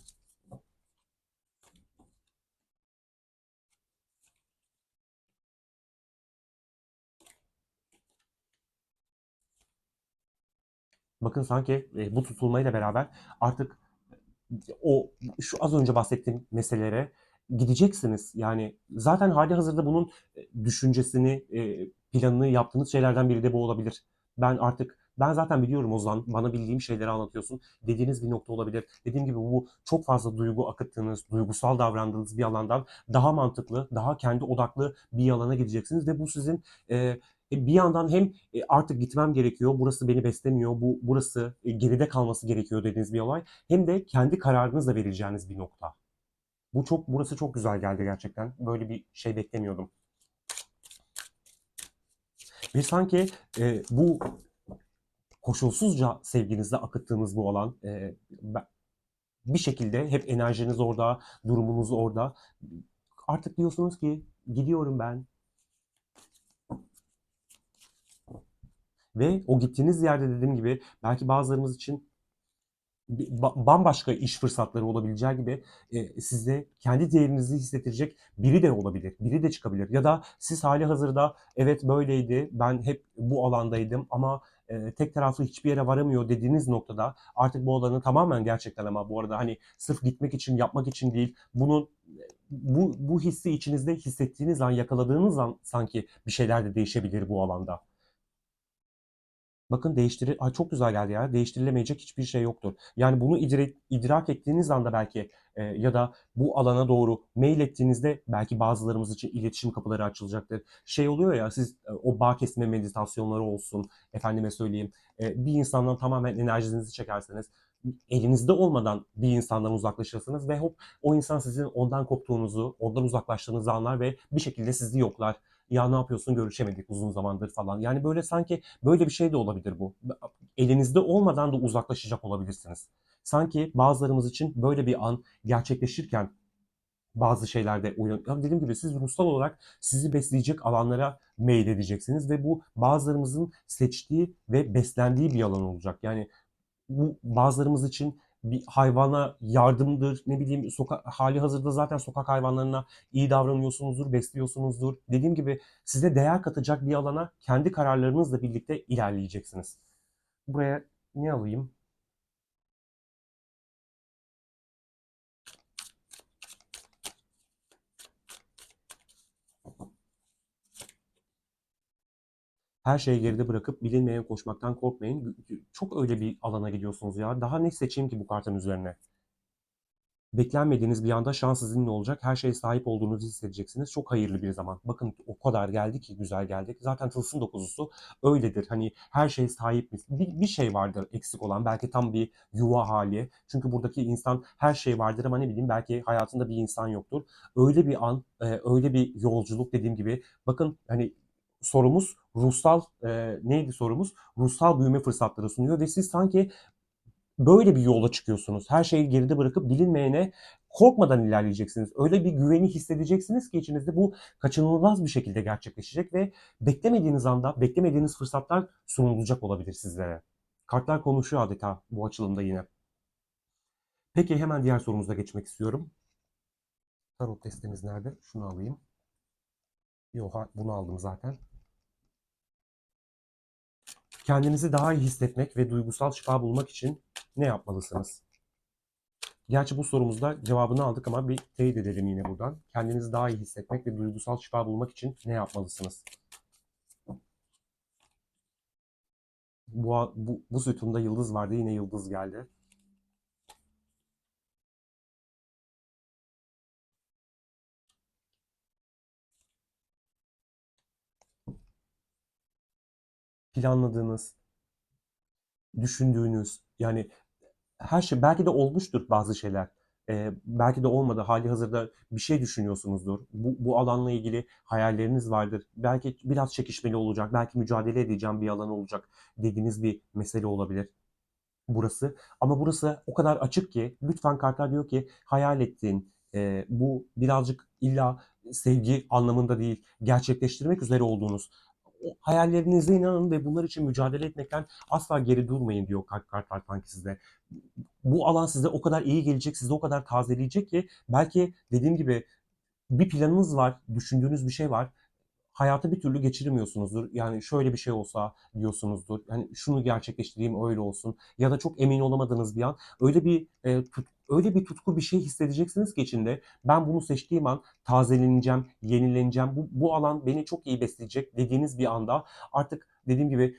Bakın sanki bu tutulmayla beraber artık o şu az önce bahsettiğim meselelere gideceksiniz. Yani zaten hali hazırda bunun düşüncesini, planını yaptığınız şeylerden biri de bu olabilir. Ben zaten biliyorum Ozan, bana bildiğim şeyleri anlatıyorsun. Dediğiniz bir nokta olabilir. Dediğim gibi bu çok fazla duygu akıttığınız, duygusal davrandığınız bir alandan daha mantıklı, daha kendi odaklı bir alana gideceksiniz ve bu sizin bir yandan hem artık gitmem gerekiyor, burası beni beslemiyor, burası geride kalması gerekiyor dediğiniz bir olay hem de kendi kararınızla vereceğiniz bir nokta. Burası çok güzel geldi gerçekten. Böyle bir şey beklemiyordum. Ve sanki bu koşulsuzca sevginizle akıttığınız bu alan bir şekilde hep enerjiniz orada, durumunuz orada. Artık diyorsunuz ki gidiyorum ben ve o gittiğiniz yerde dediğim gibi belki bazılarımız için bambaşka iş fırsatları olabileceği gibi size kendi değerinizi hissettirecek biri de olabilir. Biri de çıkabilir. Ya da siz hali hazırda evet böyleydi, ben hep bu alandaydım ama tek taraflı hiçbir yere varamıyor dediğiniz noktada artık bu alanı tamamen gerçekten ama bu arada hani sırf gitmek için, yapmak için değil, bu hissi içinizde hissettiğiniz an, yakaladığınız an sanki bir şeyler de değişebilir bu alanda. Bakın Ay çok güzel geldi ya. Değiştirilemeyecek hiçbir şey yoktur. Yani bunu idrak ettiğiniz anda belki ya da bu alana doğru mail ettiğinizde belki bazılarımız için iletişim kapıları açılacaktır. Şey oluyor ya siz o bağ kesme meditasyonları olsun efendime söyleyeyim. Bir insandan tamamen enerjinizi çekerseniz elinizde olmadan bir insandan uzaklaşırsınız ve hop o insan sizin ondan koptuğunuzu, ondan uzaklaştığınızı anlar ve bir şekilde sizi yoklar. Ya ne yapıyorsun görüşemedik uzun zamandır falan. Yani böyle sanki böyle bir şey de olabilir bu. Elinizde olmadan da uzaklaşacak olabilirsiniz. Sanki bazılarımız için böyle bir an gerçekleşirken bazı şeylerde uyan. Ya dediğim gibi siz ruhsal olarak sizi besleyecek alanlara meyledeceksiniz ve bu bazılarımızın seçtiği ve beslendiği bir alan olacak. Yani bu bazılarımız için bir hayvana yardımdır, ne bileyim hali hazırda zaten sokak hayvanlarına iyi davranıyorsunuzdur, besliyorsunuzdur. Dediğim gibi size değer katacak bir alana kendi kararlarınızla birlikte ilerleyeceksiniz. Buraya ne alayım? Her şeyi geride bırakıp bilinmeyene koşmaktan korkmayın. Çok öyle bir alana gidiyorsunuz ya. Daha ne seçeyim ki bu kartın üzerine? Beklenmediğiniz bir anda şans sizinle olacak. Her şeye sahip olduğunuzu hissedeceksiniz. Çok hayırlı bir zaman. Bakın o kadar geldi ki güzel geldik. Zaten tılsım dokuzusu öyledir. Hani her şeye sahip bir şey vardır eksik olan. Belki tam bir yuva hali. Çünkü buradaki insan her şey vardır ama ne bileyim belki hayatında bir insan yoktur. Öyle bir an, öyle bir yolculuk dediğim gibi. Bakın hani sorumuz ruhsal neydi sorumuz? Ruhsal büyüme fırsatları sunuyor ve siz sanki böyle bir yola çıkıyorsunuz. Her şeyi geride bırakıp bilinmeyene korkmadan ilerleyeceksiniz. Öyle bir güveni hissedeceksiniz ki içinizde bu kaçınılmaz bir şekilde gerçekleşecek ve beklemediğiniz anda beklemediğiniz fırsatlar sunulacak olabilir sizlere. Kartlar konuşuyor adeta bu açılımda yine. Peki hemen diğer sorumuza geçmek istiyorum. Tarot destemiz nerede? Şunu alayım. Yok bunu aldım zaten. Kendinizi daha iyi hissetmek ve duygusal şifa bulmak için ne yapmalısınız? Gerçi bu sorumuzda cevabını aldık ama bir teyit edelim yine buradan. Kendinizi daha iyi hissetmek ve duygusal şifa bulmak için ne yapmalısınız? Bu sütunda yıldız vardı, yine yıldız geldi. Planladığınız, düşündüğünüz, yani her şey belki de olmuştur bazı şeyler. Belki de olmadı. Hali hazırda bir şey düşünüyorsunuzdur. Bu alanla ilgili hayalleriniz vardır. Belki biraz çekişmeli olacak, belki mücadele edeceğim bir alan olacak dediğiniz bir mesele olabilir burası. Ama burası o kadar açık ki lütfen kartlar diyor ki hayal ettiğin bu birazcık illa sevgi anlamında değil, gerçekleştirmek üzere olduğunuz o hayallerinize inanın ve bunlar için mücadele etmekten asla geri durmayın diyor kartlar sanki size. Bu alan size o kadar iyi gelecek, sizi o kadar tazeleyecek ki belki dediğim gibi bir planınız var, düşündüğünüz bir şey var. Hayata bir türlü geçiremiyorsunuzdur. Yani şöyle bir şey olsa diyorsunuzdur. Yani şunu gerçekleştireyim öyle olsun. Ya da çok emin olamadığınız bir an öyle bir tutku bir şey hissedeceksiniz ki içinde. Ben bunu seçtiğim an tazeleneceğim, yenileneceğim. Bu alan beni çok iyi besleyecek dediğiniz bir anda artık dediğim gibi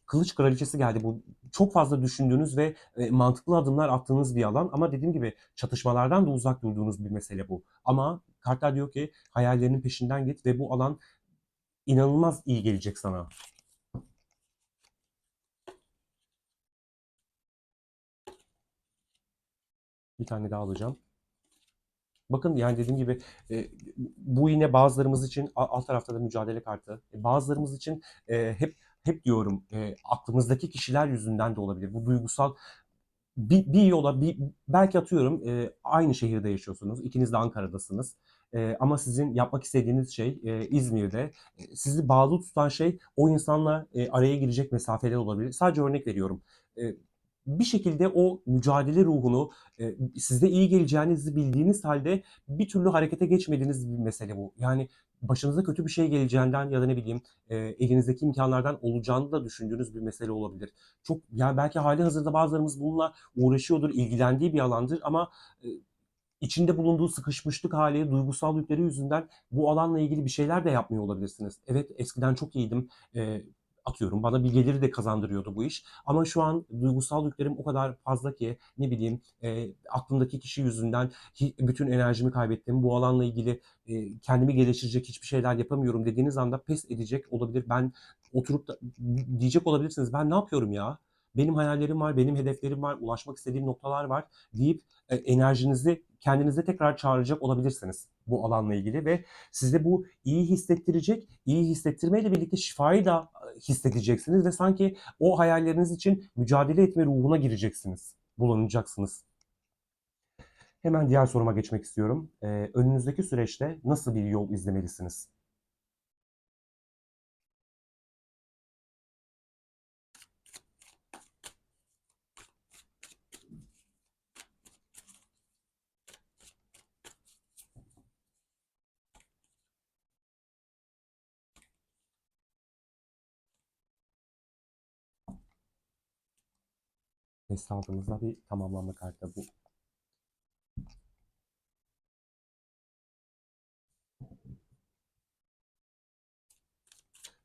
Kılıç Kraliçesi geldi. Bu çok fazla düşündüğünüz ve mantıklı adımlar attığınız bir alan ama dediğim gibi çatışmalardan da uzak durduğunuz bir mesele bu. Ama kartlar diyor ki hayallerinin peşinden git ve bu alan inanılmaz iyi gelecek sana. Bir tane daha alacağım. Bakın yani dediğim gibi e, bu yine bazılarımız için alt tarafta da mücadele kartı. Bazılarımız için hep diyorum aklımızdaki kişiler yüzünden de olabilir. Bu duygusal bir yola belki atıyorum aynı şehirde yaşıyorsunuz. İkiniz de Ankara'dasınız. Ama sizin yapmak istediğiniz şey İzmir'de. Sizi bağlı tutan şey o insanla araya girecek mesafeler olabilir. Sadece örnek veriyorum. E, Bir şekilde o mücadele ruhunu sizde iyi geleceğinizi bildiğiniz halde bir türlü harekete geçmediğiniz bir mesele bu. Yani başınıza kötü bir şey geleceğinden ya da ne bileyim elinizdeki imkanlardan olacağını da düşündüğünüz bir mesele olabilir. Çok yani belki hali hazırda bazılarımız bununla uğraşıyordur, ilgilendiği bir alandır ama e, içinde bulunduğu sıkışmışlık hali, duygusal yükleri yüzünden bu alanla ilgili bir şeyler de yapmıyor olabilirsiniz. Evet, eskiden çok iyiydim. Atıyorum bana bir geliri de kazandırıyordu bu iş. Ama şu an duygusal yüklerim o kadar fazla ki ne bileyim aklımdaki kişi yüzünden bütün enerjimi kaybettim. Bu alanla ilgili kendimi geliştirecek hiçbir şeyler yapamıyorum dediğiniz anda pes edecek olabilir. Ben oturup da diyecek olabilirsiniz. Ben ne yapıyorum ya? Benim hayallerim var, benim hedeflerim var, ulaşmak istediğim noktalar var deyip enerjinizi kendinize tekrar çağıracak olabilirsiniz bu alanla ilgili ve size bu iyi hissettirecek, iyi hissettirmeyle birlikte şifayı da hissedeceksiniz ve sanki o hayalleriniz için mücadele etme ruhuna gireceksiniz, bulanacaksınız. Hemen diğer soruma geçmek istiyorum. Önünüzdeki süreçte nasıl bir yol izlemelisiniz? Hesabınızda bir tamamlanma kartı bu.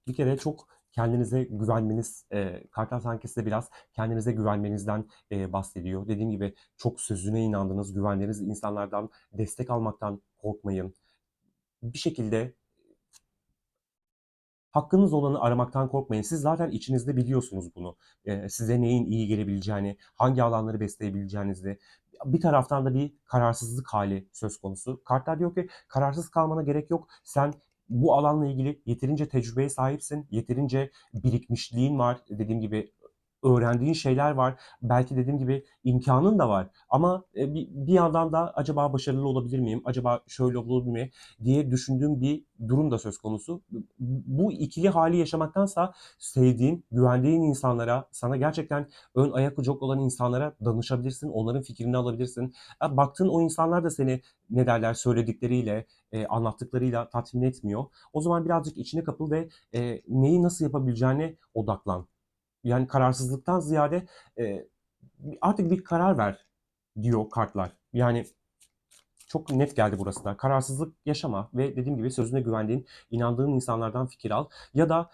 Bir kere çok kendinize güvenmeniz, kartal sanki size biraz kendinize güvenmenizden bahsediyor. Dediğim gibi çok sözüne inandığınız, güvendiğiniz insanlardan destek almaktan korkmayın. Bir şekilde hakkınız olanı aramaktan korkmayın. Siz zaten içinizde biliyorsunuz bunu. Size neyin iyi gelebileceğini, hangi alanları besleyebileceğinizi. Bir taraftan da bir kararsızlık hali söz konusu. Kartlar diyor ki kararsız kalmana gerek yok. Sen bu alanla ilgili yeterince tecrübeye sahipsin, yeterince birikmişliğin var. Dediğim gibi öğrendiğin şeyler var. Belki dediğim gibi imkanın da var. Ama bir yandan da acaba başarılı olabilir miyim? Acaba şöyle olur mu diye düşündüğüm bir durum da söz konusu. Bu ikili hali yaşamaktansa sevdiğin, güvendiğin insanlara, sana gerçekten ön ayak ucak olan insanlara danışabilirsin. Onların fikrini alabilirsin. Baktığın o insanlar da seni ne derler söyledikleriyle, anlattıklarıyla tatmin etmiyor. O zaman birazcık içine kapıl ve neyi nasıl yapabileceğine odaklan. Yani kararsızlıktan ziyade e, artık bir karar ver diyor kartlar. Yani çok net geldi burası da. Kararsızlık yaşama ve dediğim gibi sözüne güvendiğin, inandığın insanlardan fikir al. Ya da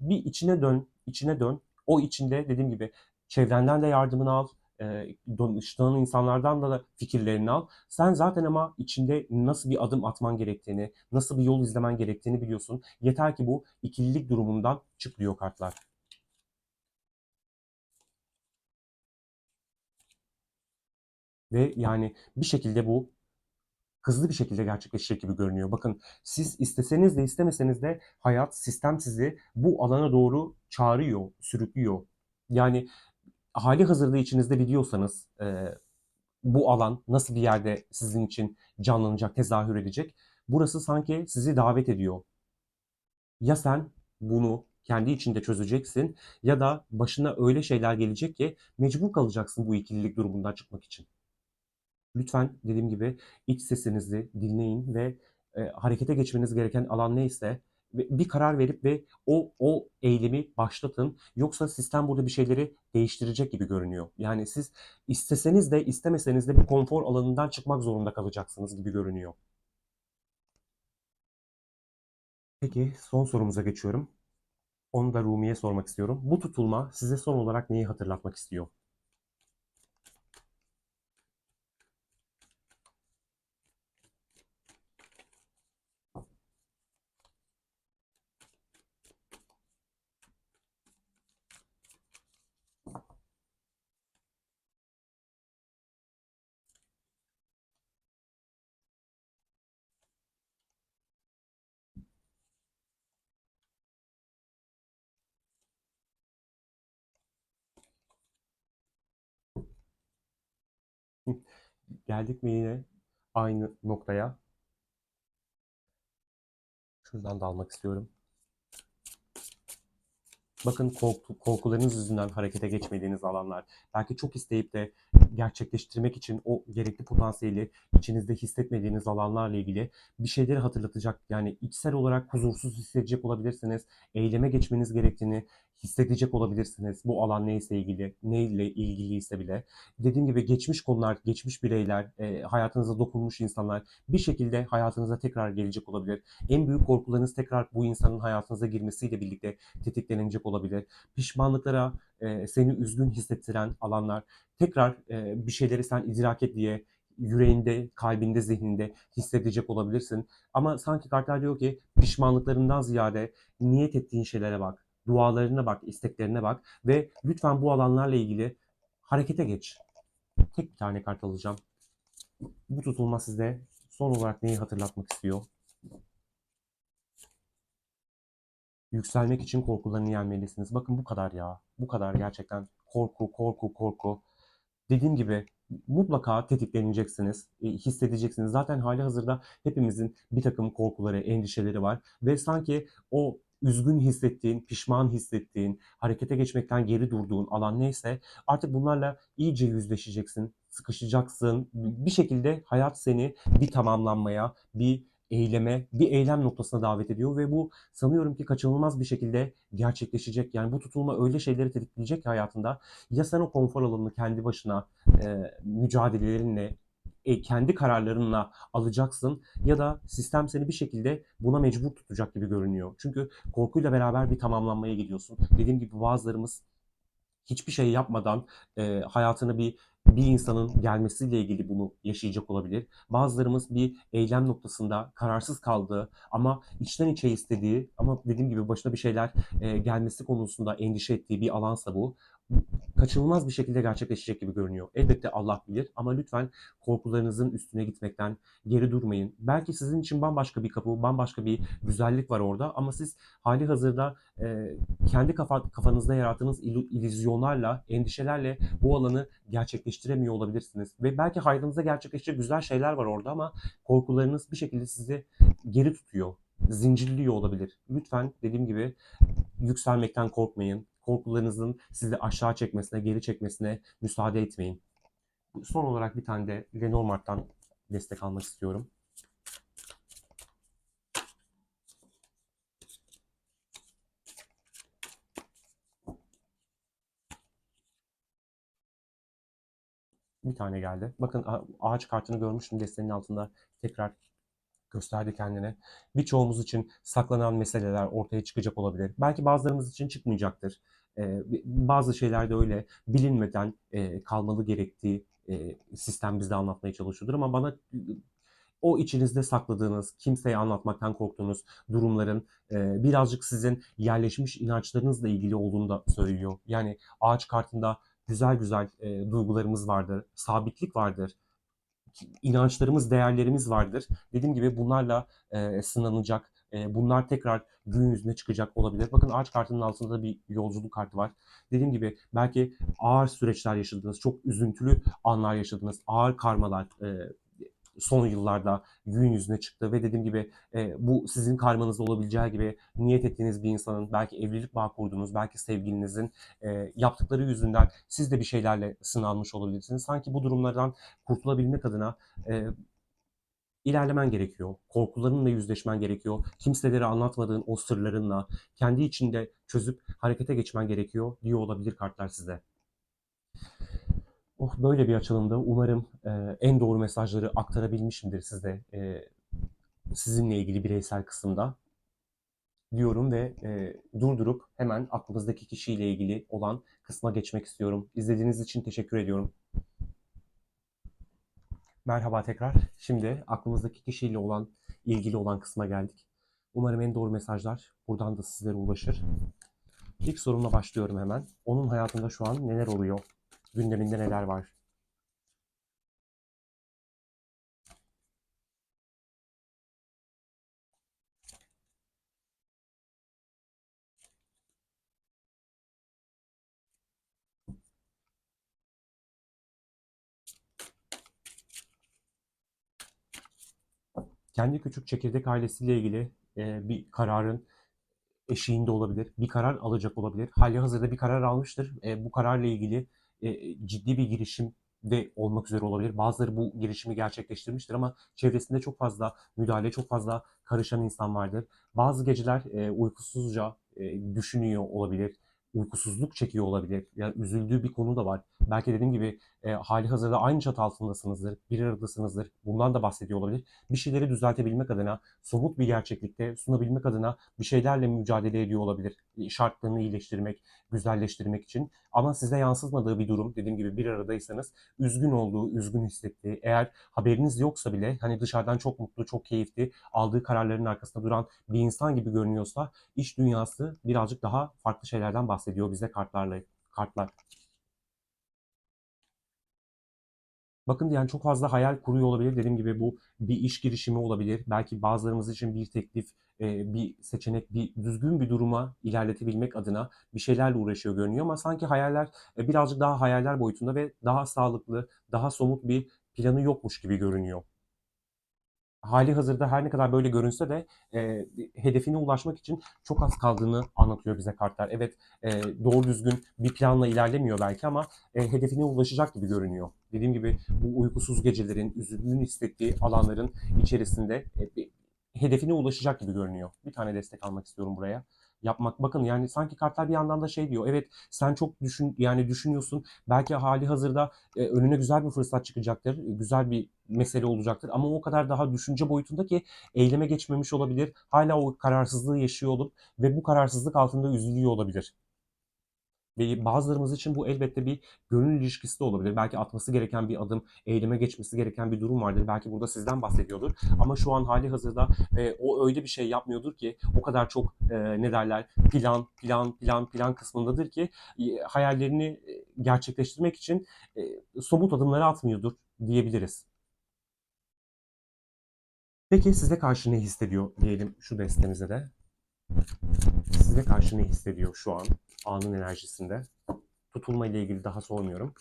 bir içine dön, içine dön. O içinde dediğim gibi çevrenden de yardımını al. Danıştığın insanlardan da fikirlerini al. Sen zaten ama içinde nasıl bir adım atman gerektiğini, nasıl bir yol izlemen gerektiğini biliyorsun. Yeter ki bu ikililik durumundan çık diyor kartlar. Ve yani bir şekilde bu hızlı bir şekilde gerçekleşecek gibi görünüyor. Bakın siz isteseniz de istemeseniz de hayat, sistem sizi bu alana doğru çağırıyor, sürüklüyor. Yani hali hazırda içinizde biliyorsanız bu alan nasıl bir yerde sizin için canlanacak, tezahür edecek. Burası sanki sizi davet ediyor. Ya sen bunu kendi içinde çözeceksin ya da başına öyle şeyler gelecek ki mecbur kalacaksın bu ikililik durumundan çıkmak için. Lütfen dediğim gibi iç sesinizi dinleyin ve harekete geçmeniz gereken alan neyse bir karar verip ve o eylemi başlatın. Yoksa sistem burada bir şeyleri değiştirecek gibi görünüyor. Yani siz isteseniz de istemeseniz de bu konfor alanından çıkmak zorunda kalacaksınız gibi görünüyor. Peki son sorumuza geçiyorum. Onu da Rumi'ye sormak istiyorum. Bu tutulma size son olarak neyi hatırlatmak istiyor? Geldik mi yine aynı noktaya? Şuradan da almak istiyorum. Bakın korkularınız yüzünden harekete geçmediğiniz alanlar. Belki çok isteyip de gerçekleştirmek için o gerekli potansiyeli içinizde hissetmediğiniz alanlarla ilgili bir şeyleri hatırlatacak. Yani içsel olarak huzursuz hissedecek olabilirsiniz. Eyleme geçmeniz gerektiğini hissedecek olabilirsiniz. Bu alan neyse ilgili, neyle ilgiliyse bile. Dediğim gibi geçmiş konular, geçmiş bireyler, hayatınıza dokunmuş insanlar bir şekilde hayatınıza tekrar gelecek olabilir. En büyük korkularınız tekrar bu insanın hayatınıza girmesiyle birlikte tetiklenecek olabilir. Pişmanlıklara seni üzgün hissettiren alanlar tekrar bir şeyleri sen idrak et diye yüreğinde, kalbinde, zihninde hissedecek olabilirsin. Ama sanki kartlar diyor ki pişmanlıklarından ziyade niyet ettiğin şeylere bak, dualarına bak, isteklerine bak ve lütfen bu alanlarla ilgili harekete geç. Tek bir tane kart alacağım. Bu tutulma size son olarak neyi hatırlatmak istiyor? Yükselmek için korkularını yenmelisiniz. Bakın bu kadar ya. Bu kadar gerçekten. Korku, korku, korku. Dediğim gibi mutlaka tetikleneceksiniz, hissedeceksiniz. Zaten hali hazırda hepimizin bir takım korkuları, endişeleri var ve sanki o üzgün hissettiğin, pişman hissettiğin, harekete geçmekten geri durduğun alan neyse artık bunlarla iyice yüzleşeceksin, sıkışacaksın. Bir şekilde hayat seni bir tamamlanmaya, bir eyleme, bir eylem noktasına davet ediyor ve bu sanıyorum ki kaçınılmaz bir şekilde gerçekleşecek. Yani bu tutulma öyle şeyleri tetikleyecek ki hayatında ya sen o konfor alanını kendi başına mücadelelerinle, kendi kararlarınla alacaksın ya da sistem seni bir şekilde buna mecbur tutacak gibi görünüyor. Çünkü korkuyla beraber bir tamamlanmaya gidiyorsun. Dediğim gibi bazılarımız hiçbir şey yapmadan hayatına bir insanın gelmesiyle ilgili bunu yaşayacak olabilir. Bazılarımız bir eylem noktasında kararsız kaldığı ama içten içe istediği ama dediğim gibi başına bir şeyler gelmesi konusunda endişe ettiği bir alansa bu kaçınılmaz bir şekilde gerçekleşecek gibi görünüyor. Elbette Allah bilir ama lütfen korkularınızın üstüne gitmekten geri durmayın. Belki sizin için bambaşka bir kapı, bambaşka bir güzellik var orada ama siz hali hazırda kendi kafanızda yarattığınız illüzyonlarla, endişelerle bu alanı gerçekleştiremiyor olabilirsiniz. Ve belki hayrınıza gerçekleşecek güzel şeyler var orada ama korkularınız bir şekilde sizi geri tutuyor, zincirliyor olabilir. Lütfen dediğim gibi yükselmekten korkmayın. Korkularınızın sizi aşağı çekmesine, geri çekmesine müsaade etmeyin. Son olarak bir tane de Lenormand'dan destek almak istiyorum. Bir tane geldi. Bakın ağaç kartını görmüştüm desteğinin altında tekrar gösterdi kendine. Birçoğumuz için saklanan meseleler ortaya çıkacak olabilir. Belki bazılarımız için çıkmayacaktır. Bazı şeyler de öyle bilinmeden kalmalı gerektiği sistem bizde anlatmaya çalışıyordur ama bana o içinizde sakladığınız, kimseye anlatmaktan korktuğunuz durumların birazcık sizin yerleşmiş inançlarınızla ilgili olduğunu da söylüyor. Yani ağaç kartında güzel güzel duygularımız vardır, sabitlik vardır, inançlarımız, değerlerimiz vardır. Dediğim gibi bunlarla sınanacak, bunlar tekrar gün yüzüne çıkacak olabilir. Bakın ağaç kartının altında da bir yolculuk kartı var. Dediğim gibi belki ağır süreçler yaşadınız, çok üzüntülü anlar yaşadınız, ağır karmalar son yıllarda gün yüzüne çıktı ve dediğim gibi bu sizin karmanızda olabileceği gibi niyet ettiğiniz bir insanın belki evlilik bağı kurduğunuz, belki sevgilinizin yaptıkları yüzünden siz de bir şeylerle sınanmış olabilirsiniz. Sanki bu durumlardan kurtulabilmek adına e, ilerlemen gerekiyor. Korkularınla yüzleşmen gerekiyor. Kimselere anlatmadığın o sırlarınla kendi içinde çözüp harekete geçmen gerekiyor diyor olabilir kartlar size. Oh, böyle bir açılımda umarım en doğru mesajları aktarabilmişimdir size sizinle ilgili bireysel kısımda diyorum ve durdurup hemen aklınızdaki kişiyle ilgili olan kısma geçmek istiyorum. İzlediğiniz için teşekkür ediyorum. Merhaba tekrar. Şimdi aklımızdaki kişiyle olan ilgili olan kısma geldik. Umarım en doğru mesajlar buradan da sizlere ulaşır. İlk sorumla başlıyorum hemen. Onun hayatında şu an neler oluyor? Gündeminde neler var? Kendi küçük çekirdek ailesiyle ilgili bir kararın eşiğinde olabilir, bir karar alacak olabilir. Halihazırda bir karar almıştır. Bu kararla ilgili ciddi bir girişim de olmak üzere olabilir. Bazıları bu girişimi gerçekleştirmiştir ama çevresinde çok fazla müdahale, çok fazla karışan insan vardır. Bazı geceler uykusuzca düşünüyor olabilir. Uykusuzluk çekiyor olabilir. Yani üzüldüğü bir konu da var. Belki dediğim gibi hali hazırda aynı çatı altındasınızdır, bir aradasınızdır. Bundan da bahsediyor olabilir. Bir şeyleri düzeltebilmek adına, somut bir gerçeklikte sunabilmek adına bir şeylerle mücadele ediyor olabilir. Şartlarını iyileştirmek, güzelleştirmek için. Ama size yansıtmadığı bir durum, dediğim gibi bir aradaysanız üzgün olduğu, üzgün hissettiği, eğer haberiniz yoksa bile hani dışarıdan çok mutlu, çok keyifli, aldığı kararların arkasında duran bir insan gibi görünüyorsa iş dünyası birazcık daha farklı şeylerden bahsediyor bize kartlar. Bakın yani çok fazla hayal kuruyor olabilir. Dediğim gibi bu bir iş girişimi olabilir. Belki bazılarımız için bir teklif, bir seçenek, bir düzgün bir duruma ilerletebilmek adına bir şeylerle uğraşıyor görünüyor. Ama sanki hayaller birazcık daha hayaller boyutunda ve daha sağlıklı, daha somut bir planı yokmuş gibi görünüyor. Hali hazırda her ne kadar böyle görünse de hedefine ulaşmak için çok az kaldığını anlatıyor bize kartlar. Evet, doğru düzgün bir planla ilerlemiyor belki ama hedefine ulaşacak gibi görünüyor. Dediğim gibi bu uykusuz gecelerin, üzüntünün hissettiği alanların içerisinde hedefine ulaşacak gibi görünüyor. Bir tane destek almak istiyorum buraya. Yapmak bakın yani sanki kartlar bir yandan da şey diyor. Evet sen çok düşünüyorsun. Belki hali hazırda önüne güzel bir fırsat çıkacaktır. Güzel bir mesele olacaktır. Ama o kadar daha düşünce boyutunda ki eyleme geçmemiş olabilir. Hala o kararsızlığı yaşıyor olup ve bu kararsızlık altında üzülüyor olabilir. Ve bazılarımız için bu elbette bir gönül ilişkisi de olabilir. Belki atması gereken bir adım, eyleme geçmesi gereken bir durum vardır. Belki burada sizden bahsediyordur. Ama şu an hali hazırda o öyle bir şey yapmıyordur ki o kadar çok ne derler plan kısmındadır ki hayallerini gerçekleştirmek için somut adımları atmıyordur diyebiliriz. Peki size karşı ne hissediyor diyelim şu destemize de. Size karşı ne hissediyor şu an anın enerjisinde? Tutulma ile ilgili daha sormuyorum.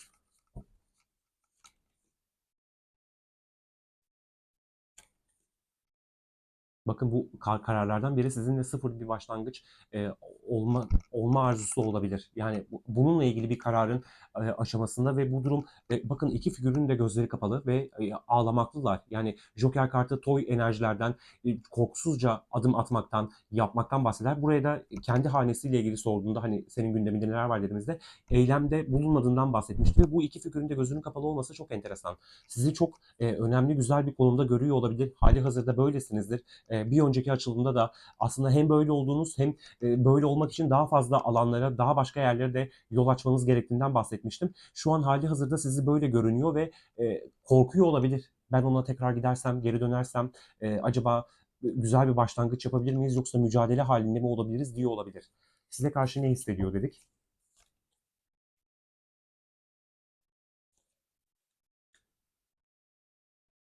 Bakın bu kararlardan biri sizinle sıfır bir başlangıç e, olma arzusu olabilir. Yani bununla ilgili bir kararın aşamasında ve bu durum bakın iki figürün de gözleri kapalı ve ağlamaklılar. Yani Joker kartı toy enerjilerden korkusuzca adım atmaktan, yapmaktan bahseder. Buraya da kendi hanesiyle ilgili sorduğunda hani senin gündeminde neler var dediğimizde eylemde bulunmadığından bahsetmişti ve bu iki figürün de gözünün kapalı olması çok enteresan. Sizi çok önemli, güzel bir konumda görüyor olabilir. Hali hazırda böylesinizdir. Bir önceki açılımda da aslında hem böyle olduğunuz hem böyle olmak için daha fazla alanlara, daha başka yerlere de yol açmanız gerektiğinden bahsetmiştim. Şu an hali hazırda sizi böyle görünüyor ve korkuyor olabilir. Ben ona tekrar gidersem, geri dönersem acaba güzel bir başlangıç yapabilir miyiz yoksa mücadele halinde mi olabiliriz diyor olabilir. Size karşı ne hissediyor dedik.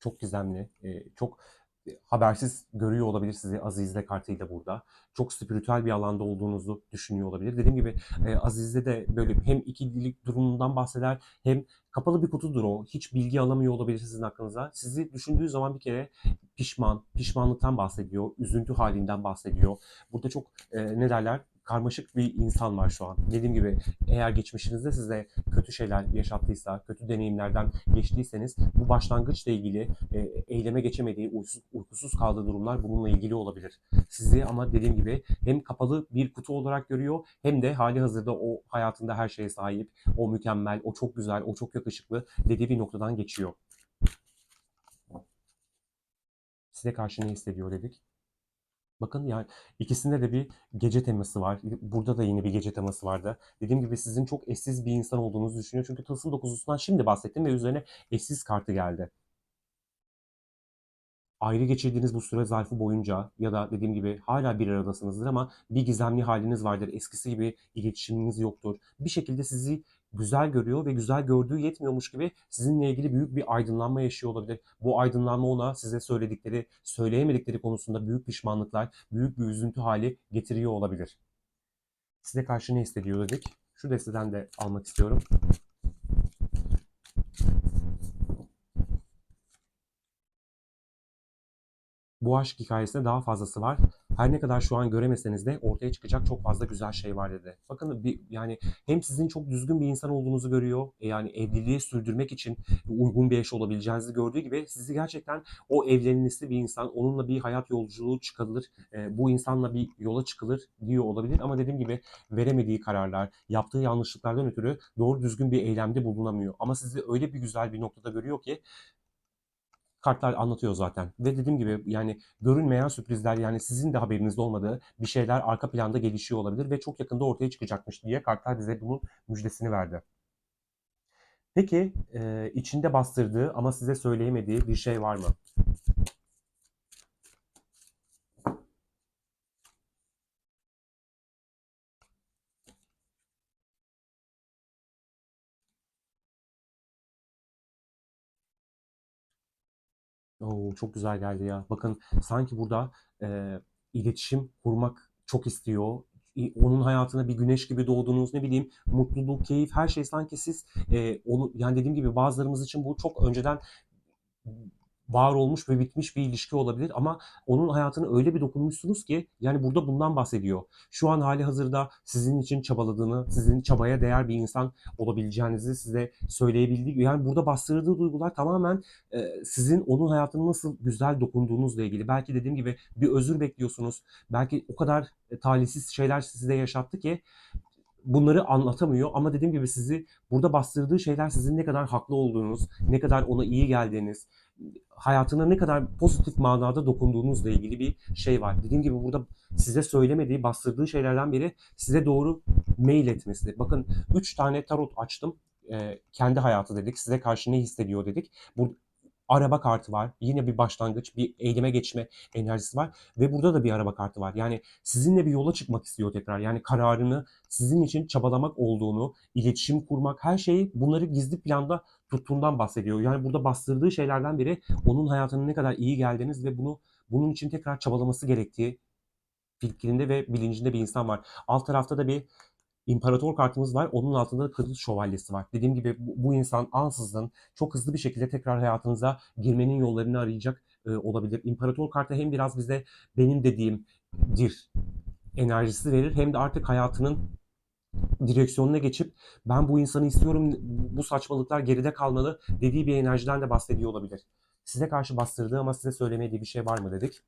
Çok gizemli, çok habersiz görüyor olabilir sizi Aziz'de kartıyla burada. Çok spiritüel bir alanda olduğunuzu düşünüyor olabilir. Dediğim gibi Aziz'de de böyle hem ikililik durumundan bahseder hem kapalı bir kutudur o. Hiç bilgi alamıyor olabilir sizin hakkınıza. Sizi düşündüğü zaman bir kere pişmanlıktan bahsediyor, üzüntü halinden bahsediyor. Burada çok ne derler? Karmaşık bir insan var şu an. Dediğim gibi eğer geçmişinizde size kötü şeyler yaşattıysa, kötü deneyimlerden geçtiyseniz bu başlangıçla ilgili eyleme geçemediği, uykusuz kaldığı durumlar bununla ilgili olabilir. Sizi ama dediğim gibi hem kapalı bir kutu olarak görüyor hem de hali hazırda o hayatında her şeye sahip, o mükemmel, o çok güzel, o çok yakışıklı dediği bir noktadan geçiyor. Size karşı ne hissediyor dedik. Bakın yani ikisinde de bir gece teması var. Burada da yine bir gece teması vardı. Dediğim gibi sizin çok eşsiz bir insan olduğunuzu düşünüyor. Çünkü Tılsım 9'lusundan şimdi bahsettim ve üzerine eşsiz kartı geldi. Ayrı geçirdiğiniz bu süre zarfı boyunca ya da dediğim gibi hala bir aradasınızdır ama bir gizemli haliniz vardır. Eskisi gibi iletişiminiz yoktur. Bir şekilde sizi güzel görüyor ve güzel gördüğü yetmiyormuş gibi sizinle ilgili büyük bir aydınlanma yaşıyor olabilir. Bu aydınlanma ona size söyledikleri, söyleyemedikleri konusunda büyük pişmanlıklar, büyük bir üzüntü hali getiriyor olabilir. Size karşı ne hissediyor dedik. Şu desteden de almak istiyorum. Bu aşk hikayesinde daha fazlası var. Her ne kadar şu an göremeseniz de ortaya çıkacak çok fazla güzel şey var dedi. Bakın yani hem sizin çok düzgün bir insan olduğunuzu görüyor. Yani evliliği sürdürmek için uygun bir eş olabileceğinizi gördüğü gibi sizi gerçekten o evlenilisi bir insan, onunla bir hayat yolculuğu çıkılır, bu insanla bir yola çıkılır diyor olabilir. Ama dediğim gibi veremediği kararlar, yaptığı yanlışlıklardan ötürü doğru düzgün bir eylemde bulunamıyor. Ama sizi öyle bir güzel bir noktada görüyor ki kartlar anlatıyor zaten. Ve dediğim gibi yani görünmeyen sürprizler yani sizin de haberinizde olmadığı bir şeyler arka planda gelişiyor olabilir ve çok yakında ortaya çıkacakmış diye kartlar bize bunun müjdesini verdi. Peki içinde bastırdığı ama size söyleyemediği bir şey var mı? Oo, çok güzel geldi ya. Bakın sanki burada iletişim kurmak çok istiyor. Onun hayatına bir güneş gibi doğdunuz, ne bileyim mutluluk, keyif, her şey sanki siz onu yani dediğim gibi bazılarımız için bu çok önceden var olmuş ve bitmiş bir ilişki olabilir ama onun hayatına öyle bir dokunmuşsunuz ki yani burada bundan bahsediyor. Şu an hali hazırda sizin için çabaladığını, sizin çabaya değer bir insan olabileceğinizi size söyleyebildiği yani burada bastırdığı duygular tamamen sizin onun hayatına nasıl güzel dokunduğunuzla ilgili. Belki dediğim gibi bir özür bekliyorsunuz. Belki o kadar talihsiz şeyler size yaşattı ki bunları anlatamıyor ama dediğim gibi sizi burada bastırdığı şeyler sizin ne kadar haklı olduğunuz, ne kadar ona iyi geldiğiniz, hayatına ne kadar pozitif manada dokunduğunuzla ilgili bir şey var. Dediğim gibi burada size söylemediği, bastırdığı şeylerden biri size doğru mail etmesi. Bakın 3 tane tarot açtım. Kendi hayatı dedik. Size karşı ne hissediyor dedik. Bu araba kartı var. Yine bir başlangıç, bir eyleme geçme enerjisi var. Ve burada da bir araba kartı var. Yani sizinle bir yola çıkmak istiyor tekrar. Yani kararını sizin için çabalamak olduğunu, iletişim kurmak, her şeyi bunları gizli planda tuttuğundan bahsediyor. Yani burada bastırdığı şeylerden biri onun hayatına ne kadar iyi geldiğiniz ve bunun için tekrar çabalaması gerektiği fikrinde ve bilincinde bir insan var. Alt tarafta da bir İmparator kartımız var. Onun altında da Kılıç Şövalyesi var. Dediğim gibi bu insan ansızın çok hızlı bir şekilde tekrar hayatınıza girmenin yollarını arayacak olabilir. İmparator kartı hem biraz bize benim dediğimdir enerjisi verir hem de artık hayatının direksiyonuna geçip ben bu insanı istiyorum, bu saçmalıklar geride kalmalı dediği bir enerjiden de bahsediyor olabilir. Size karşı bastırdığı ama size söylemediği bir şey var mı dedik.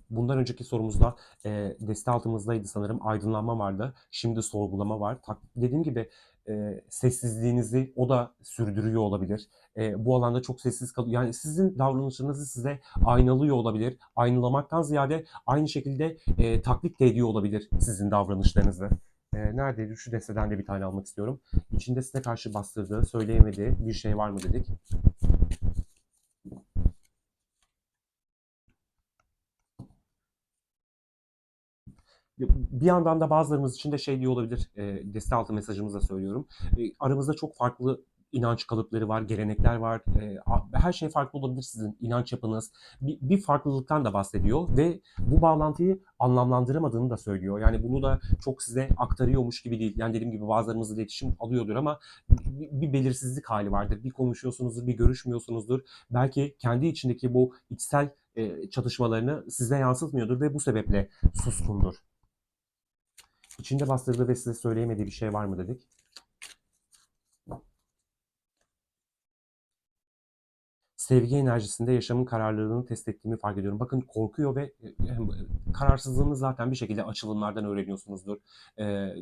Bundan önceki sorumuzda deste altımızdaydı sanırım. Aydınlanma vardı. Şimdi sorgulama var. Dediğim gibi sessizliğinizi o da sürdürüyor olabilir. Bu alanda çok sessiz kalıyor. Yani sizin davranışlarınızı size aynalıyor olabilir. Aynalamaktan ziyade aynı şekilde taklit de ediyor olabilir sizin davranışlarınızı. Neredeydi? Şu desteden de bir tane almak istiyorum. İçinde size karşı bastırdığı, söyleyemediği bir şey var mı dedik. Bir yandan da bazılarımız için de şey diye olabilir, deste altı mesajımızla söylüyorum. Aramızda çok farklı inanç kalıpları var, gelenekler var. Her şey farklı olabilir sizin inanç yapınız. Bir farklılıktan da bahsediyor ve bu bağlantıyı anlamlandıramadığını da söylüyor. Yani bunu da çok size aktarıyormuş gibi değil. Yani dediğim gibi bazılarımız iletişim alıyordur ama bir belirsizlik hali vardır. Bir konuşuyorsunuzdur, bir görüşmüyorsunuzdur. Belki kendi içindeki bu içsel çatışmalarını size yansıtmıyordur ve bu sebeple suskundur. İçinde bastırdığı ve size söyleyemediği bir şey var mı dedik. Sevgi enerjisinde yaşamın kararlılığını test ettiğimi fark ediyorum. Bakın korkuyor ve kararsızlığını zaten bir şekilde açılımlardan öğreniyorsunuzdur.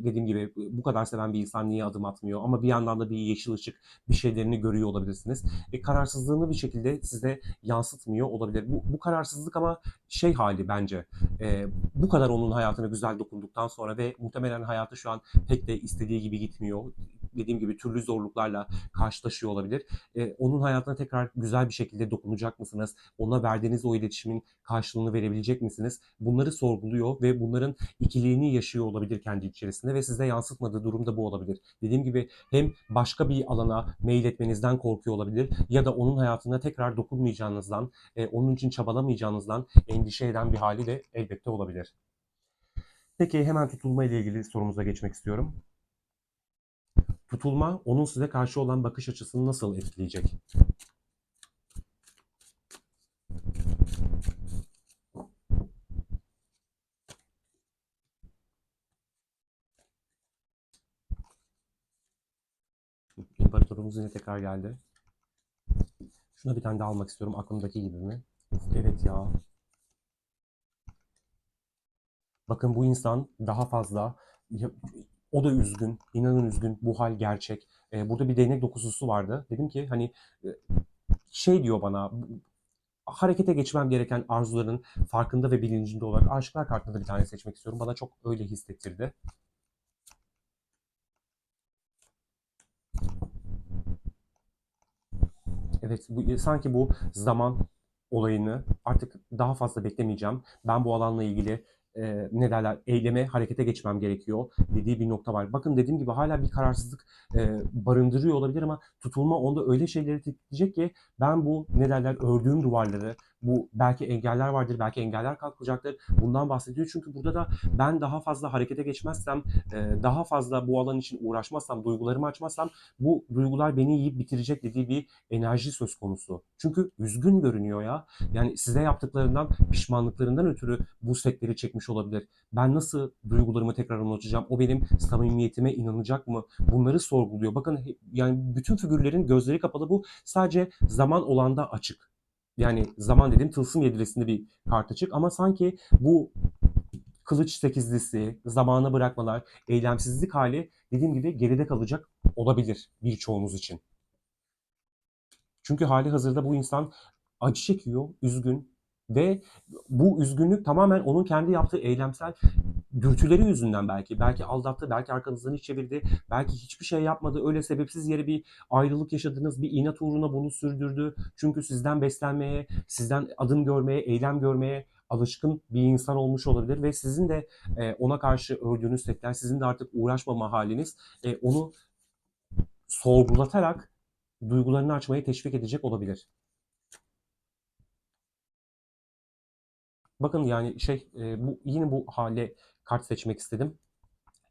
Dediğim gibi bu kadar seven bir insan niye adım atmıyor? Ama bir yandan da bir yeşil ışık bir şeylerini görüyor olabilirsiniz. Kararsızlığını bir şekilde size yansıtmıyor olabilir. Bu kararsızlık ama şey hali bence. Bu kadar onun hayatına güzel dokunduktan sonra ve muhtemelen hayatı şu an pek de istediği gibi gitmiyor. Dediğim gibi türlü zorluklarla karşılaşıyor olabilir. Onun hayatına tekrar güzel bir şekilde dokunacak mısınız? Ona verdiğiniz o iletişimin karşılığını verebilecek misiniz? Bunları sorguluyor ve bunların ikiliğini yaşıyor olabilir kendi içerisinde ve size yansıtmadığı durumda bu olabilir. Dediğim gibi hem başka bir alana mail etmenizden korkuyor olabilir ya da onun hayatına tekrar dokunmayacağınızdan, onun için çabalamayacağınızdan endişe eden bir hali de elbette olabilir. Peki hemen tutulma ile ilgili sorumuza geçmek istiyorum. Tutulma onun size karşı olan bakış açısını nasıl etkileyecek? İmparatorumuz yine tekrar geldi. Şuna bir tane daha almak istiyorum. Aklımdaki gibi mi? Evet ya. Bakın bu insan daha fazla o da üzgün. İnanın üzgün. Bu hal gerçek. Burada bir değnek dokuzusu vardı. Dedim ki hani e, şey diyor bana harekete geçmem gereken arzuların farkında ve bilincinde olarak aşıklar kartında bir tane seçmek istiyorum. Bana çok öyle hissettirdi. Evet, sanki bu zaman olayını artık daha fazla beklemeyeceğim. Ben bu alanla ilgili ne derler eyleme, harekete geçmem gerekiyor dediği bir nokta var. Bakın dediğim gibi hala bir kararsızlık barındırıyor olabilir ama tutulma onda öyle şeyleri tetikleyecek ki ben bu ne derler ördüğüm duvarları, bu belki engeller vardır, belki engeller kalkacaktır. Bundan bahsediyor çünkü burada da ben daha fazla harekete geçmezsem, daha fazla bu alan için uğraşmazsam, duygularımı açmazsam bu duygular beni yiyip bitirecek dediği bir enerji söz konusu. Çünkü üzgün görünüyor ya. Yani size yaptıklarından, pişmanlıklarından ötürü bu setleri çekmiş olabilir. Ben nasıl duygularımı tekrar anlatacağım? O benim samimiyetime inanacak mı? Bunları sorguluyor. Bakın yani bütün figürlerin gözleri kapalı. Bu sadece zaman olanda açık. Yani zaman dediğim tılsım yedilisinde bir kart açık ama sanki bu kılıç sekizlisi, zamana bırakmalar, eylemsizlik hali dediğim gibi geride kalacak olabilir birçoğunuz için. Çünkü hali hazırda bu insan acı çekiyor, üzgün ve bu üzgünlük tamamen onun kendi yaptığı eylemsel dürtüleri yüzünden belki. Belki aldattı, belki arkanızdan iş çevirdi, belki hiçbir şey yapmadı. Öyle sebepsiz yere bir ayrılık yaşadınız, bir inat uğruna bunu sürdürdü. Çünkü sizden beslenmeye, sizden adım görmeye, eylem görmeye alışkın bir insan olmuş olabilir ve sizin de ona karşı ördüğünüz setler, sizin de artık uğraşmama haliniz onu sorgulatarak duygularını açmayı teşvik edecek olabilir. Bakın yani bu yine bu hale kart seçmek istedim.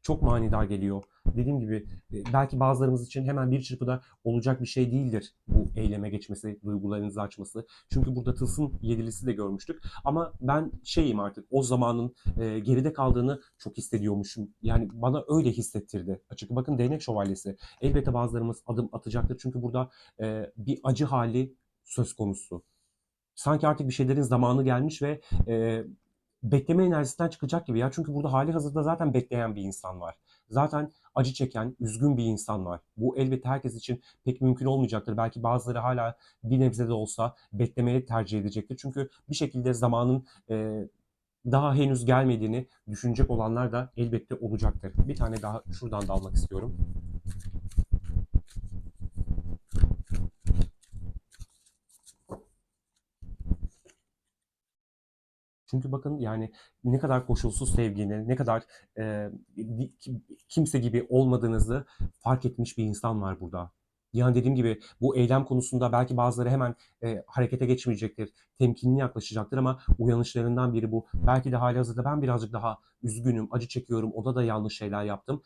Çok manidar geliyor. Dediğim gibi belki bazılarımız için hemen bir çırpıda olacak bir şey değildir bu eyleme geçmesi, duygularınızı açması. Çünkü burada tılsım yedilisi de görmüştük. Ama ben şeyim artık o zamanın geride kaldığını çok hissediyormuşum. Yani bana öyle hissettirdi açık. Bakın değnek şövalyesi. Elbette bazılarımız adım atacaktır. Çünkü burada bir acı hali söz konusu. Sanki artık bir şeylerin zamanı gelmiş ve bekleme enerjisinden çıkacak gibi ya. Çünkü burada hali hazırda zaten bekleyen bir insan var. Zaten acı çeken, üzgün bir insan var. Bu elbette herkes için pek mümkün olmayacaktır. Belki bazıları hala bir nebze de olsa beklemeyi tercih edecektir. Çünkü bir şekilde zamanın daha henüz gelmediğini düşünecek olanlar da elbette olacaktır. Bir tane daha şuradan da almak istiyorum. Çünkü bakın yani ne kadar koşulsuz sevgini, ne kadar kimse gibi olmadığınızı fark etmiş bir insan var burada. Yani dediğim gibi bu eylem konusunda belki bazıları hemen harekete geçmeyecektir, temkinli yaklaşacaktır ama uyanışlarından biri bu. Belki de halihazırda ben birazcık daha üzgünüm, acı çekiyorum, ona da yanlış şeyler yaptım.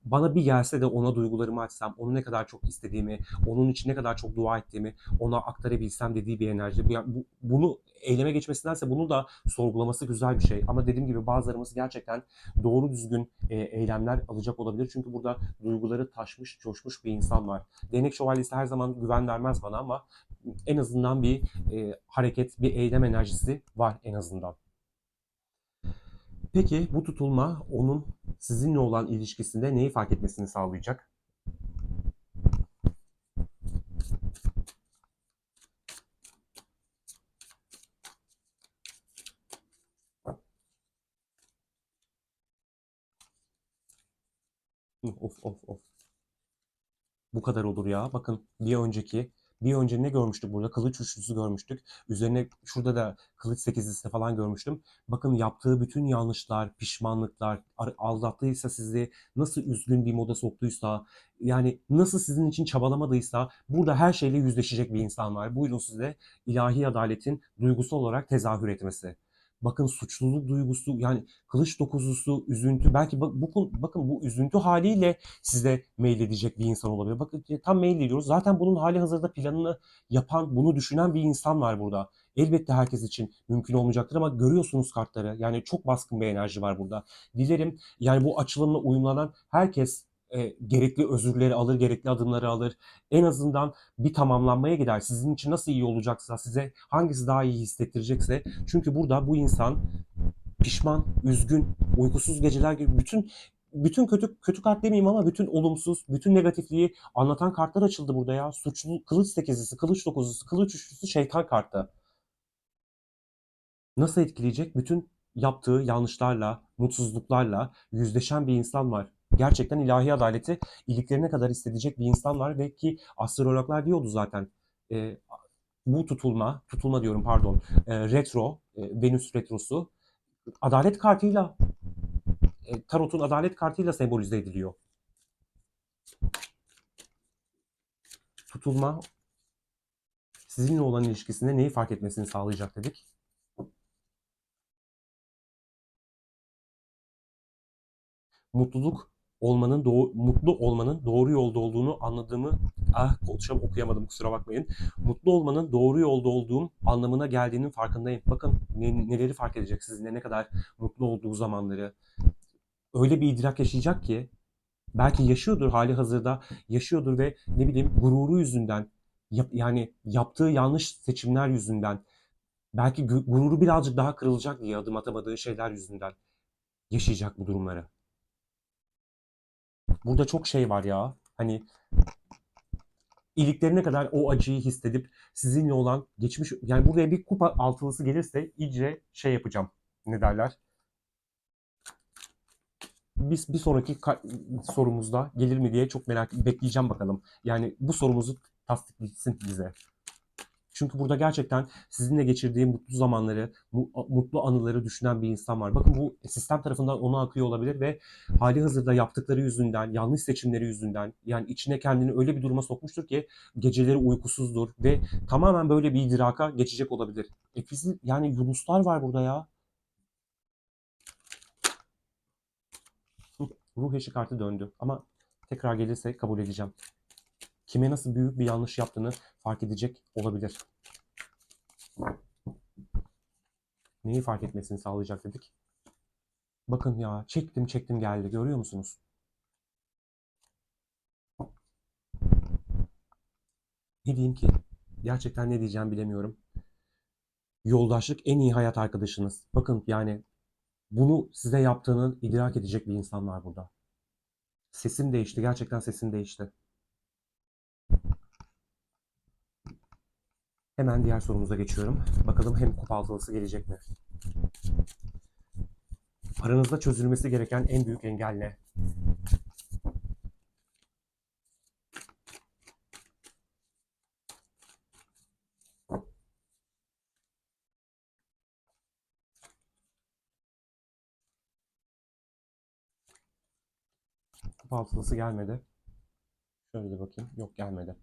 Bana bir gelse de ona duygularımı açsam, onu ne kadar çok istediğimi, onun için ne kadar çok dua ettiğimi ona aktarabilsem dediği bir enerji. Yani bunu eyleme geçmesindense bunu da sorgulaması güzel bir şey. Ama dediğim gibi bazılarımız gerçekten doğru düzgün eylemler alacak olabilir. Çünkü burada duyguları taşmış, coşmuş bir insan var. Değnek şövalyesi her zaman güven vermez bana ama en azından bir hareket, bir eylem enerjisi var en azından. Peki bu tutulma onun sizinle olan ilişkisinde neyi fark etmesini sağlayacak? Of of of. Bu kadar olur ya. Bakın bir önce ne görmüştük burada? Kılıç üçlüsü görmüştük. Üzerine şurada da kılıç sekizlisi falan görmüştüm. Bakın yaptığı bütün yanlışlar, pişmanlıklar, aldattıysa sizi, nasıl üzgün bir moda soktuysa, yani nasıl sizin için çabalamadıysa burada her şeyle yüzleşecek bir insan var. Buyurun size ilahi adaletin duygusal olarak tezahür etmesi. Bakın suçluluk duygusu yani kılıç dokuzlusu, üzüntü belki bakın bu üzüntü haliyle size meyledecek bir insan olabilir. Bakın tam mail ediyoruz. Zaten bunun hali hazırda planını yapan, bunu düşünen bir insan var burada. Elbette herkes için mümkün olmayacaktır ama görüyorsunuz kartları. Yani çok baskın bir enerji var burada. Dilerim yani bu açılımla uyumlanan herkes gerekli özürleri alır, gerekli adımları alır. En azından bir tamamlanmaya gider. Sizin için nasıl iyi olacaksa, size hangisi daha iyi hissettirecekse. Çünkü burada bu insan pişman, üzgün, uykusuz geceler gibi bütün kötü kart demeyeyim ama bütün olumsuz, bütün negatifliği anlatan kartlar açıldı burada ya. Suçlu, kılıç sekizlisi, kılıç dokuzlusu, kılıç üçlüsü, şeytan kartı. Nasıl etkileyecek? Bütün yaptığı yanlışlarla, mutsuzluklarla yüzleşen bir insan var. Gerçekten ilahi adaleti iliklerine kadar hissedecek bir insan var ve ki astrologlar diyordu zaten. E, Bu tutulma diyorum pardon, retro, Venüs retrosu adalet kartıyla tarotun adalet kartıyla sembolize ediliyor. Tutulma sizinle olan ilişkisinde neyi fark etmesini sağlayacak dedik. Mutluluk mutlu olmanın doğru yolda olduğunu anladığımı okuyamadım kusura bakmayın. Mutlu olmanın doğru yolda olduğum anlamına geldiğinin farkındayım. Bakın neleri fark edecek sizinle ne kadar mutlu olduğu zamanları. Öyle bir idrak yaşayacak ki belki yaşıyordur hali hazırda yaşıyordur ve ne bileyim gururu yüzünden yani yaptığı yanlış seçimler yüzünden belki gururu birazcık daha kırılacak diye adım atamadığı şeyler yüzünden yaşayacak bu durumları. Burada çok şey var ya. Hani iliklerine kadar o acıyı hissedip sizinle olan geçmiş yani buraya bir kupa altılısı gelirse iyice şey yapacağım. Ne derler? Bir sonraki sorumuzda gelir mi diye çok bekleyeceğim bakalım. Yani bu sorumuzu tasdiklesin bize. Çünkü burada gerçekten sizinle geçirdiği mutlu zamanları, mutlu anıları düşünen bir insan var. Bakın bu sistem tarafından ona akıyor olabilir ve hali hazırda yaptıkları yüzünden, yanlış seçimleri yüzünden yani içine kendini öyle bir duruma sokmuştur ki geceleri uykusuzdur ve tamamen böyle bir idraka geçecek olabilir. Yani Yunuslar var burada ya. Ruh eşi kartı döndü ama tekrar gelirse kabul edeceğim. Kime nasıl büyük bir yanlış yaptığını fark edecek olabilir. Neyi fark etmesini sağlayacak dedik. Bakın ya çektim geldi görüyor musunuz? Ne diyeyim ki? Gerçekten ne diyeceğim bilemiyorum. Yoldaşlık en iyi hayat arkadaşınız. Bakın yani bunu size yaptığını idrak edecek bir insan var burada. Sesim değişti. Gerçekten sesim değişti. Hemen diğer sorumuza geçiyorum. Bakalım hem kupa altılısı gelecek mi? Aranızda çözülmesi gereken en büyük engel ne? Kupa altılısı gelmedi. Şöyle de bakayım. Yok, gelmedi.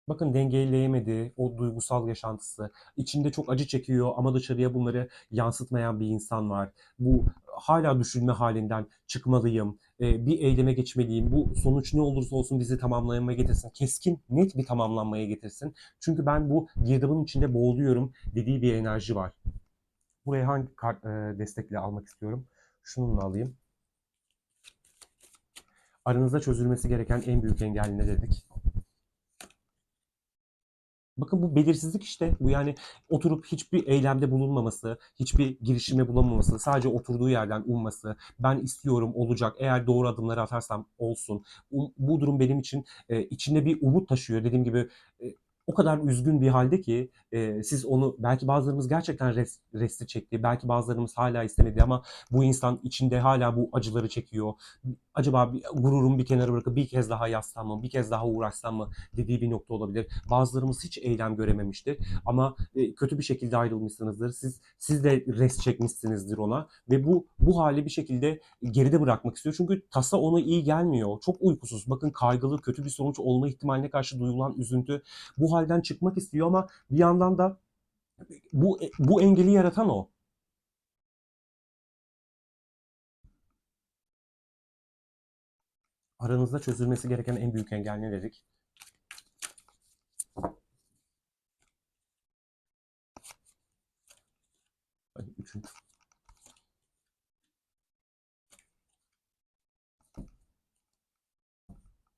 Bakın, dengeleyemedi o duygusal yaşantısı. İçinde çok acı çekiyor ama dışarıya bunları yansıtmayan bir insan var. Bu hala düşünme halinden çıkmalıyım, bir eyleme geçmeliyim. Bu sonuç ne olursa olsun bizi tamamlamaya getirsin. Keskin, net bir tamamlanmaya getirsin. Çünkü ben bu girdabın içinde boğuluyorum dediği bir enerji var. Buraya hangi kart destekle almak istiyorum? Şununla alayım. Aranızda çözülmesi gereken en büyük engel ne dedik? Bakın, bu belirsizlik işte. Bu, yani oturup hiçbir eylemde bulunmaması, hiçbir girişime bulunmaması, sadece oturduğu yerden umması, ben istiyorum, olacak, eğer doğru adımları atarsam olsun. Bu durum benim için içinde bir umut taşıyor. Dediğim gibi o kadar üzgün bir halde ki siz onu, belki bazılarımız gerçekten resti çekti, belki bazılarımız hala istemedi ama bu insan içinde hala bu acıları çekiyor. Acaba gururumu bir kenara bırakıp bir kez daha yazsam mı, bir kez daha uğraşsam mı dediği bir nokta olabilir. Bazılarımız hiç eylem görememiştir ama kötü bir şekilde ayrılmışsınızdır. Siz de rest çekmişsinizdir ona ve bu hali bir şekilde geride bırakmak istiyor. Çünkü tasa ona iyi gelmiyor. Çok uykusuz. Bakın, kaygılı, kötü bir sonuç olma ihtimaline karşı duyulan üzüntü, bu halden çıkmak istiyor ama bir yandan da bu engeli yaratan o. Aranızda çözülmesi gereken en büyük engel ne dedik? Üçüncü.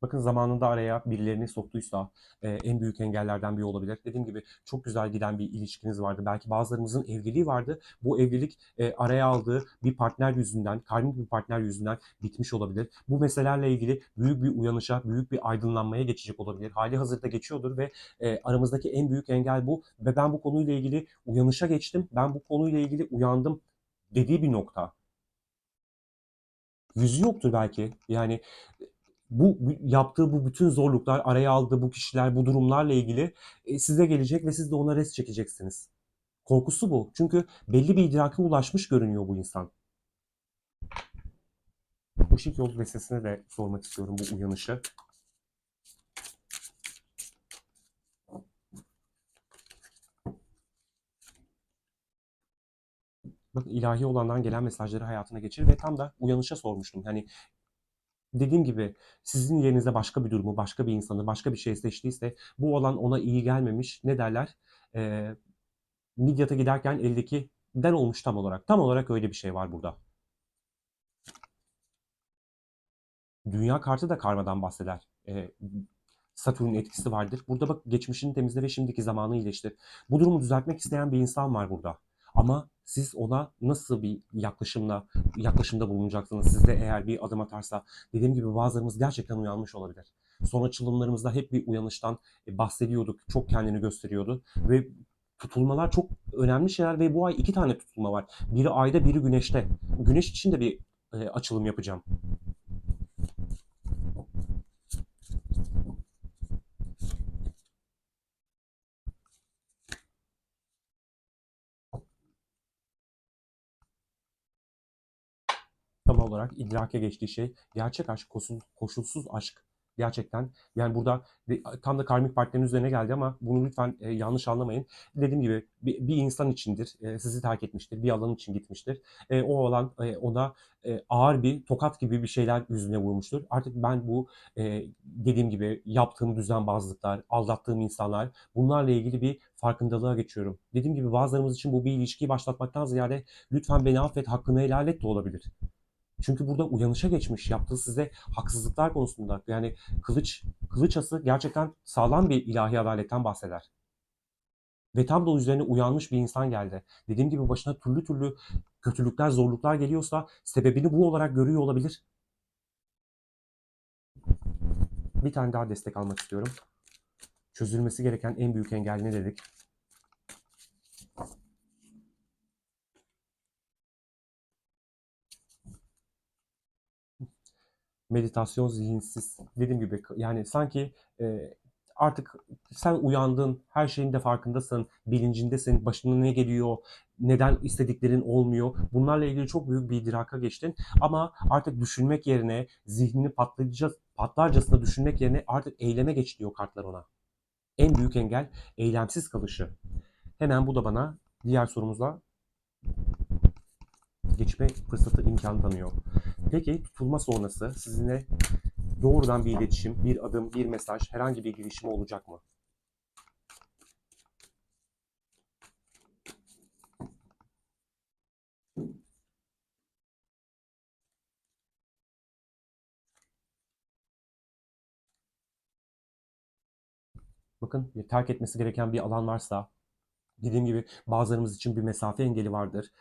Bakın, zamanında araya birilerini soktuysa en büyük engellerden biri olabilir. Dediğim gibi çok güzel giden bir ilişkiniz vardı. Belki bazılarımızın evliliği vardı. Bu evlilik araya aldığı bir partner yüzünden, karmik bir partner yüzünden bitmiş olabilir. Bu meselelerle ilgili büyük bir uyanışa, büyük bir aydınlanmaya geçecek olabilir. Hali hazırda geçiyordur ve aramızdaki en büyük engel bu. Ve ben bu konuyla ilgili uyanışa geçtim. Ben bu konuyla ilgili uyandım dediği bir nokta. Yüzü yoktur belki. Yani bu yaptığı bu bütün zorluklar, araya aldığı bu kişiler, bu durumlarla ilgili size gelecek ve siz de ona res çekeceksiniz. Korkusu bu. Çünkü belli bir idraka ulaşmış görünüyor bu insan. Işık yolu destesine de sormak istiyorum bu uyanışı. Bakın, ilahi olandan gelen mesajları hayatına geçir ve tam da uyanışa sormuştum. Hani dediğim gibi, sizin yerinize başka bir durumu, başka bir insanı, başka bir şey seçtiyse bu olan ona iyi gelmemiş. Ne derler? Ee, Midyat'a giderken eldeki den olmuş tam olarak. Tam olarak öyle bir şey var burada. Dünya kartı da karmadan bahseder. Satürn'ün etkisi vardır. Burada bak, geçmişini temizle ve şimdiki zamanı iyileştir. Bu durumu düzeltmek isteyen bir insan var burada. Ama siz ona nasıl bir yaklaşımda bulunacaksınız? Siz de eğer bir adım atarsa, dediğim gibi bazılarımız gerçekten uyanmış olabilir. Son açılımlarımızda hep bir uyanıştan bahsediyorduk. Çok kendini gösteriyordu ve tutulmalar çok önemli şeyler ve bu ay iki tane tutulma var. Biri ayda, biri güneşte. Güneş için de bir açılım yapacağım. Tam olarak idrake geçtiği şey gerçek aşk, koşulsuz aşk. Gerçekten, yani burada tam da karmik partnerin üzerine geldi ama bunu lütfen yanlış anlamayın. Dediğim gibi bir insan içindir, sizi terk etmiştir, bir alan için gitmiştir. O alan ona ağır bir tokat gibi bir şeyler yüzüne vurmuştur. Artık ben bu dediğim gibi yaptığım düzenbazlıklar, aldattığım insanlar, bunlarla ilgili bir farkındalığa geçiyorum. Dediğim gibi bazılarımız için bu bir ilişkiyi başlatmaktan ziyade lütfen beni affet, hakkını helal et de olabilir. Çünkü burada uyanışa geçmiş, yaptığı size haksızlıklar konusunda. Yani kılıç ası gerçekten sağlam bir ilahi adaletten bahseder. Ve tam da o üzerine uyanmış bir insan geldi. Dediğim gibi başına türlü türlü kötülükler, zorluklar geliyorsa sebebini bu olarak görüyor olabilir. Bir tane daha destek almak istiyorum. Çözülmesi gereken en büyük engel ne dedik? Meditasyon, zihinsiz. Dediğim gibi, yani sanki Artık sen uyandın, her şeyin de farkındasın, bilincindesin, başına ne geliyor, neden istediklerin olmuyor. Bunlarla ilgili çok büyük bir idraka geçtin. Ama artık düşünmek yerine, zihnini patlarcasına düşünmek yerine artık eyleme geç diyor kartlar ona. En büyük engel eylemsiz kalışı. Hemen bu da bana diğer sorumuza geçme fırsatı, imkan tanıyor. Peki tutulma sonrası sizinle doğrudan bir iletişim, bir adım, bir mesaj, herhangi bir girişim olacak mı? Bakın, terk etmesi gereken bir alan varsa, dediğim gibi bazılarımız için bir mesafe engeli vardır.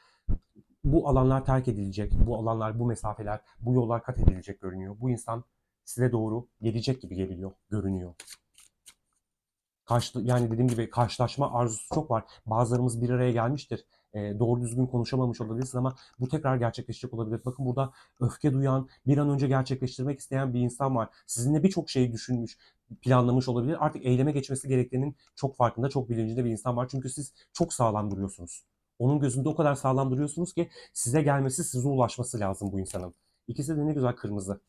Bu alanlar terk edilecek, bu alanlar, bu mesafeler, bu yollar kat edilecek görünüyor. Bu insan size doğru gelecek gibi geliyor, görünüyor. Yani dediğim gibi karşılaşma arzusu çok var. Bazılarımız bir araya gelmiştir. Doğru düzgün konuşamamış olabilirsiniz ama bu tekrar gerçekleşecek olabilir. Bakın burada öfke duyan, bir an önce gerçekleştirmek isteyen bir insan var. Sizinle birçok şeyi düşünmüş, planlamış olabilir. Artık eyleme geçmesi gerektiğinin çok farkında, çok bilincinde bir insan var. Çünkü siz çok sağlam duruyorsunuz. Onun gözünde o kadar sağlam duruyorsunuz ki size gelmesi, size ulaşması lazım bu insanın. İkisi de ne güzel kırmızı.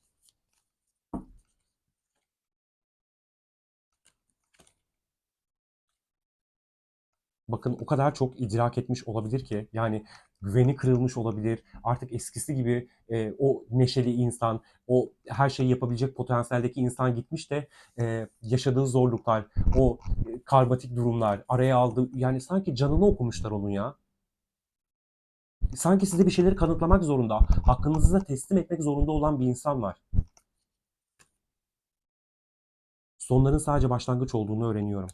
Bakın o kadar çok idrak etmiş olabilir ki yani güveni kırılmış olabilir. Artık eskisi gibi o neşeli insan, o her şeyi yapabilecek potansiyeldeki insan gitmiş de yaşadığı zorluklar, o karmatik durumlar, araya aldığı yani sanki canını okumuşlar onun ya. Sanki size bir şeyleri kanıtlamak zorunda, hakkınızı da teslim etmek zorunda olan bir insan var. Sonların sadece başlangıç olduğunu öğreniyorum.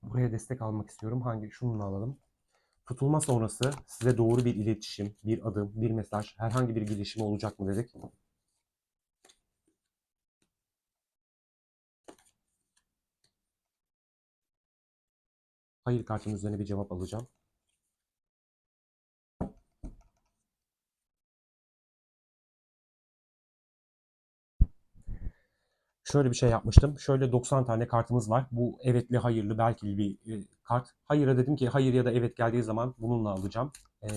Buraya destek almak istiyorum. Hangi? Şunu alalım. Tutulma sonrası size doğru bir iletişim, bir adım, bir mesaj, herhangi bir gelişme olacak mı dedik. Hayır kartının üzerine bir cevap alacağım. Şöyle bir şey yapmıştım. Şöyle 90 tane kartımız var. Bu evetli, hayırlı, belki bir kart. Hayır'a dedim ki hayır ya da evet geldiği zaman bununla alacağım.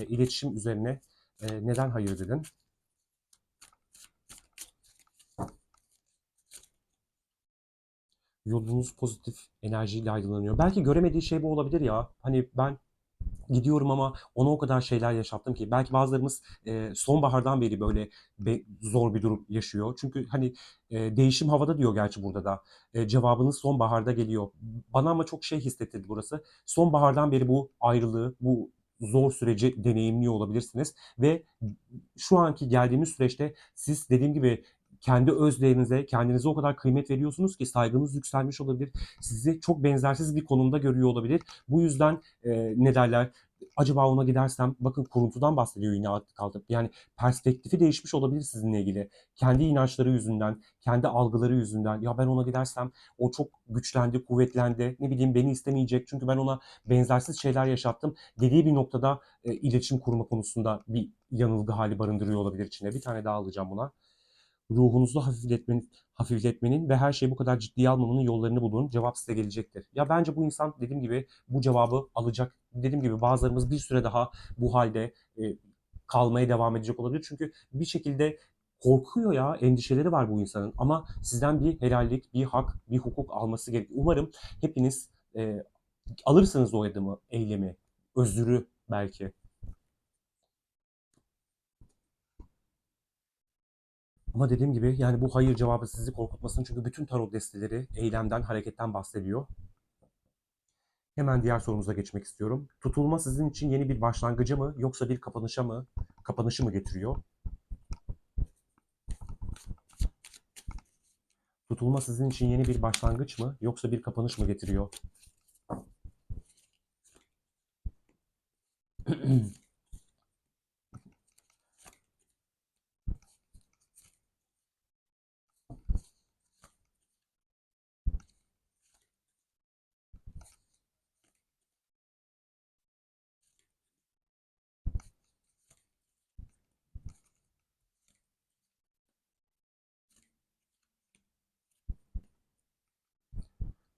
İletişim üzerine neden hayır dedin? Yolunuz pozitif enerjiyle aydınlanıyor. Belki göremediği şey bu olabilir ya. Hani ben gidiyorum ama ona o kadar şeyler yaşattım ki. Belki bazılarımız sonbahardan beri böyle zor bir durum yaşıyor. Çünkü hani değişim havada diyor gerçi burada da. Cevabınız sonbaharda geliyor. Bana ama çok şey hissettirdi burası. Sonbahardan beri bu ayrılığı, bu zor süreci deneyimliyor olabilirsiniz. Ve şu anki geldiğimiz süreçte siz dediğim gibi kendi öz değerinize, kendinize o kadar kıymet veriyorsunuz ki saygınız yükselmiş olabilir. Sizi çok benzersiz bir konumda görüyor olabilir. Bu yüzden ne derler, acaba ona gidersem, bakın kuruntudan bahsediyor yine kaldık. Yani perspektifi değişmiş olabilir sizinle ilgili. Kendi inançları yüzünden, kendi algıları yüzünden. Ya ben ona gidersem o çok güçlendi, kuvvetlendi. Ne bileyim beni istemeyecek çünkü ben ona benzersiz şeyler yaşattım dediği bir noktada iletişim kurma konusunda bir yanılgı hali barındırıyor olabilir içinde. Bir tane daha alacağım buna. Ruhunuzu hafifletmenin ve her şeyi bu kadar ciddiye almamanın yollarını bulun. Cevap size gelecektir. Ya bence bu insan dediğim gibi bu cevabı alacak. Dediğim gibi bazılarımız bir süre daha bu halde kalmaya devam edecek olabilir. Çünkü bir şekilde korkuyor ya, endişeleri var bu insanın. Ama sizden bir helallik, bir hak, bir hukuk alması gerekiyor. Umarım hepiniz alırsınız o adımı, eylemi, özürü belki. Ama dediğim gibi yani bu hayır cevabı sizi korkutmasın çünkü bütün tarot desteleri eylemden, hareketten bahsediyor. Hemen diğer sorumuza geçmek istiyorum. Tutulma sizin için yeni bir başlangıcı mı yoksa bir kapanışı mı getiriyor? Tutulma sizin için yeni bir başlangıç mı yoksa bir kapanış mı getiriyor?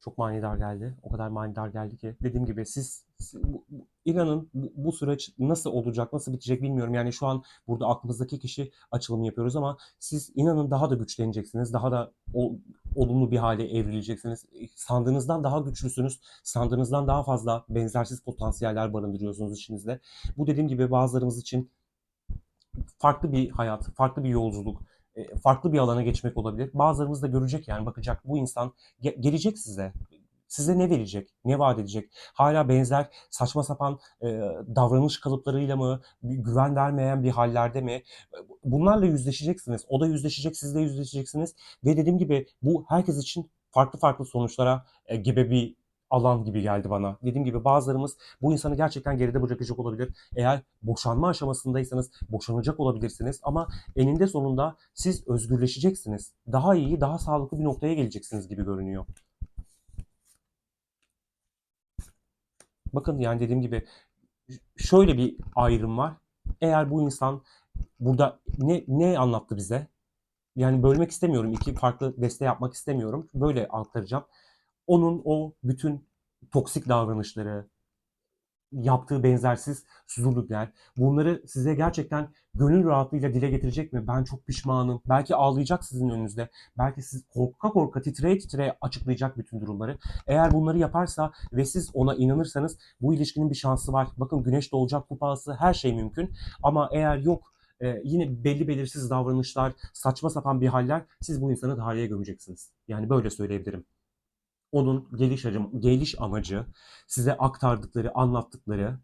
Çok manidar geldi. O kadar manidar geldi ki. Dediğim gibi inanın bu süreç nasıl olacak, nasıl bitecek bilmiyorum. Yani şu an burada aklımızdaki kişi açılımı yapıyoruz ama siz inanın daha da güçleneceksiniz. Daha da olumlu bir hale evrileceksiniz. Sandığınızdan daha güçlüsünüz. Sandığınızdan daha fazla benzersiz potansiyeller barındırıyorsunuz içinizde. Bu dediğim gibi bazılarımız için farklı bir hayat, farklı bir yolculuk, farklı bir alana geçmek olabilir. Bazılarımız da görecek yani bakacak bu insan gelecek size. Size ne verecek? Ne vaat edecek? Hala benzer saçma sapan davranış kalıplarıyla mı, güven vermeyen bir hallerde mi? Bunlarla yüzleşeceksiniz. O da yüzleşecek, siz de yüzleşeceksiniz. Ve dediğim gibi bu herkes için farklı farklı sonuçlara gebe bir alan gibi geldi bana. Dediğim gibi bazılarımız bu insanı gerçekten geride bırakacak olabilir. Eğer boşanma aşamasındaysanız boşanacak olabilirsiniz ama eninde sonunda siz özgürleşeceksiniz. Daha iyi, daha sağlıklı bir noktaya geleceksiniz gibi görünüyor. Bakın yani dediğim gibi şöyle bir ayrım var. Eğer bu insan burada ne anlattı bize? Yani bölmek istemiyorum. İki farklı deste yapmak istemiyorum. Böyle aktaracağım. Onun o bütün toksik davranışları, yaptığı benzersiz sululuklar, bunları size gerçekten gönül rahatlığıyla dile getirecek mi? Ben çok pişmanım. Belki ağlayacak sizin önünüzde. Belki siz korka korka titreye titreye açıklayacak bütün durumları. Eğer bunları yaparsa ve siz ona inanırsanız bu ilişkinin bir şansı var. Bakın güneş doğacak kupası her şey mümkün. Ama eğer yok yine belli belirsiz davranışlar, saçma sapan bir haller siz bu insanı tarihe gömeceksiniz. Yani böyle söyleyebilirim. Onun geliş amacı size aktardıkları, anlattıkları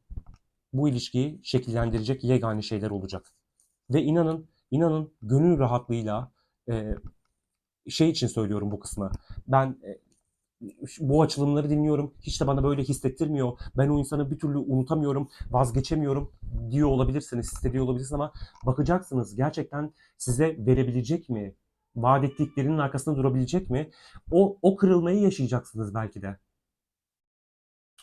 bu ilişkiyi şekillendirecek yegane şeyler olacak. Ve inanın gönül rahatlığıyla e, şey için söylüyorum bu kısmı. Ben bu açılımları dinliyorum. Hiç de bana böyle hissettirmiyor. Ben o insanı bir türlü unutamıyorum, vazgeçemiyorum diyor olabilirsiniz, hissediyor olabilirsiniz ama bakacaksınız gerçekten size verebilecek mi? Vaat ettiklerinin arkasında durabilecek mi? O kırılmayı yaşayacaksınız belki de.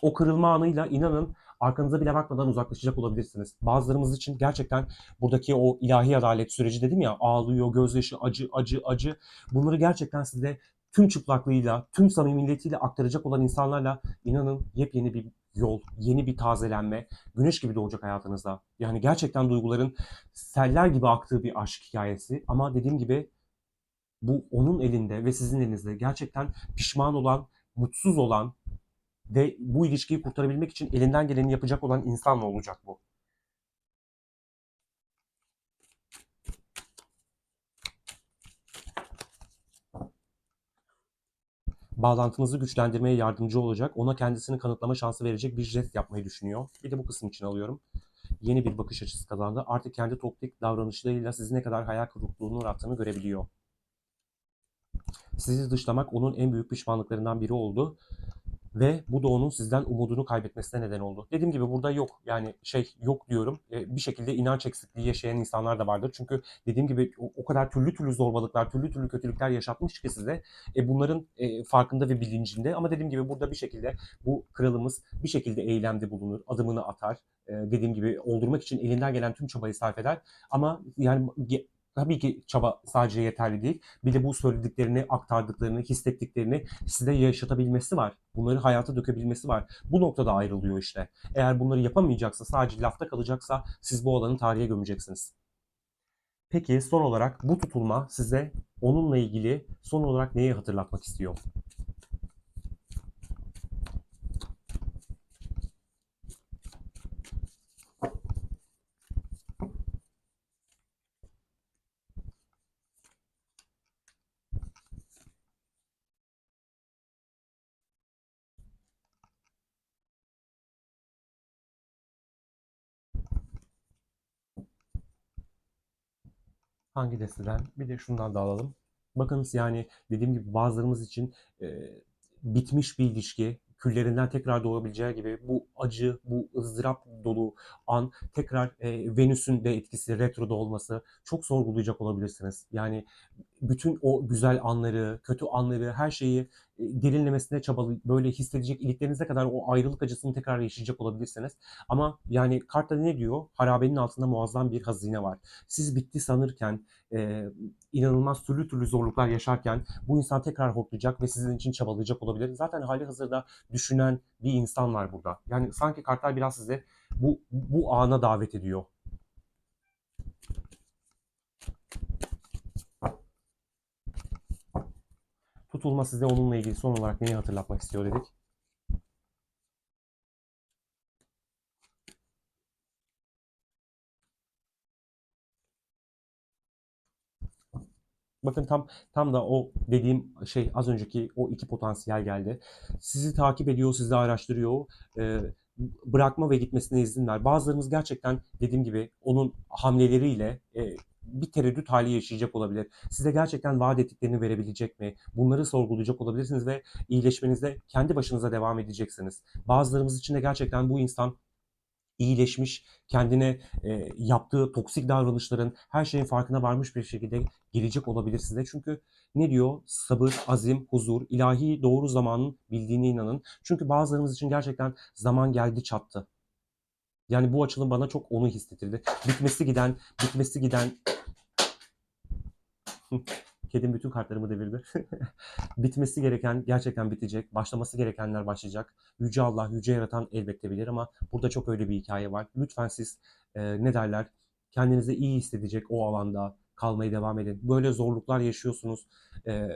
O kırılma anıyla inanın arkanıza bile bakmadan uzaklaşacak olabilirsiniz. Bazılarımız için gerçekten buradaki o ilahi adalet süreci dedim ya ağlıyor, gözyaşı, acı, acı, acı. Bunları gerçekten size tüm çıplaklığıyla, tüm samimiyetiyle aktaracak olan insanlarla inanın yepyeni bir yol, yeni bir tazelenme, güneş gibi doğacak hayatınızda. Yani gerçekten duyguların seller gibi aktığı bir aşk hikayesi ama dediğim gibi bu onun elinde ve sizin elinizde. Gerçekten pişman olan, mutsuz olan, ve bu ilişkiyi kurtarabilmek için elinden geleni yapacak olan insan mı olacak bu? Bağlantınızı güçlendirmeye yardımcı olacak, ona kendisini kanıtlama şansı verecek bir jest yapmayı düşünüyor. Bir de bu kısım için alıyorum. Yeni bir bakış açısı kazandı. Artık kendi toksik davranışlarıyla sizi ne kadar hayal kırıklığına uğrattığını görebiliyor. Sizi dışlamak onun en büyük pişmanlıklarından biri oldu. Ve bu da onun sizden umudunu kaybetmesine neden oldu. Dediğim gibi burada yok yani yok diyorum. Bir şekilde inanç eksikliği yaşayan insanlar da vardır. Çünkü dediğim gibi o kadar türlü türlü zorbalıklar, türlü türlü kötülükler yaşatmış ki size. Bunların farkında ve bilincinde. Ama dediğim gibi burada bir şekilde bu kralımız bir şekilde eylemde bulunur, adımını atar. Dediğim gibi oldurmak için elinden gelen tüm çabayı sarf eder. Ama yani tabii ki çaba sadece yeterli değil. Bir de bu söylediklerini, aktardıklarını, hissettiklerini size yaşatabilmesi var. Bunları hayata dökebilmesi var. Bu noktada ayrılıyor işte. Eğer bunları yapamayacaksa, sadece lafta kalacaksa siz bu alanı tarihe gömeceksiniz. Peki son olarak bu tutulma size onunla ilgili son olarak neyi hatırlatmak istiyor? Hangi desteden? Bir de şundan da alalım. Bakınız yani dediğim gibi bazılarımız için e, bitmiş bir ilişki, küllerinden tekrar doğabileceği gibi bu acı, bu ızdırap dolu an tekrar Venüs'ün de etkisi retroda olması çok sorgulayacak olabilirsiniz. Yani bütün o güzel anları, kötü anları, her şeyi derinlemesine böyle hissedecek, iliklerinize kadar o ayrılık acısını tekrar yaşayacak olabilirsiniz. Ama yani kartta ne diyor? Harabenin altında muazzam bir hazine var. Siz bitti sanırken, e, inanılmaz türlü türlü zorluklar yaşarken bu insan tekrar hortlayacak ve sizin için çabalayacak olabilir. Zaten hali hazırda düşünen bir insan var burada. Yani sanki kartlar biraz size bu ana davet ediyor. Tutulma size onunla ilgili son olarak neyi hatırlatmak istiyor dedik. Bakın tam da o dediğim şey az önceki o iki potansiyel geldi. Sizi takip ediyor, sizi araştırıyor. E, Bırakma ve gitmesine izin ver. Bazılarınız gerçekten dediğim gibi onun hamleleriyle bir tereddüt hali yaşayacak olabilir. Size gerçekten vaat ettiklerini verebilecek mi? Bunları sorgulayacak olabilirsiniz ve iyileşmenize kendi başınıza devam edeceksiniz. Bazılarımız için de gerçekten bu insan iyileşmiş, kendine yaptığı toksik davranışların her şeyin farkına varmış bir şekilde gelecek olabilir size. Çünkü ne diyor? Sabır, azim, huzur, ilahi doğru zamanın bildiğine inanın. Çünkü bazılarımız için gerçekten zaman geldi çattı. Yani bu açılım bana çok onu hissettirdi. Bitmesi giden kedim bütün kartlarımı devirdi. Bitmesi gereken gerçekten bitecek. Başlaması gerekenler başlayacak. Yüce Allah, Yüce Yaratan elbette bilir ama burada çok öyle bir hikaye var. Lütfen siz ne derler? Kendinizi iyi hissedecek o alanda kalmaya devam edin. Böyle zorluklar yaşıyorsunuz. E,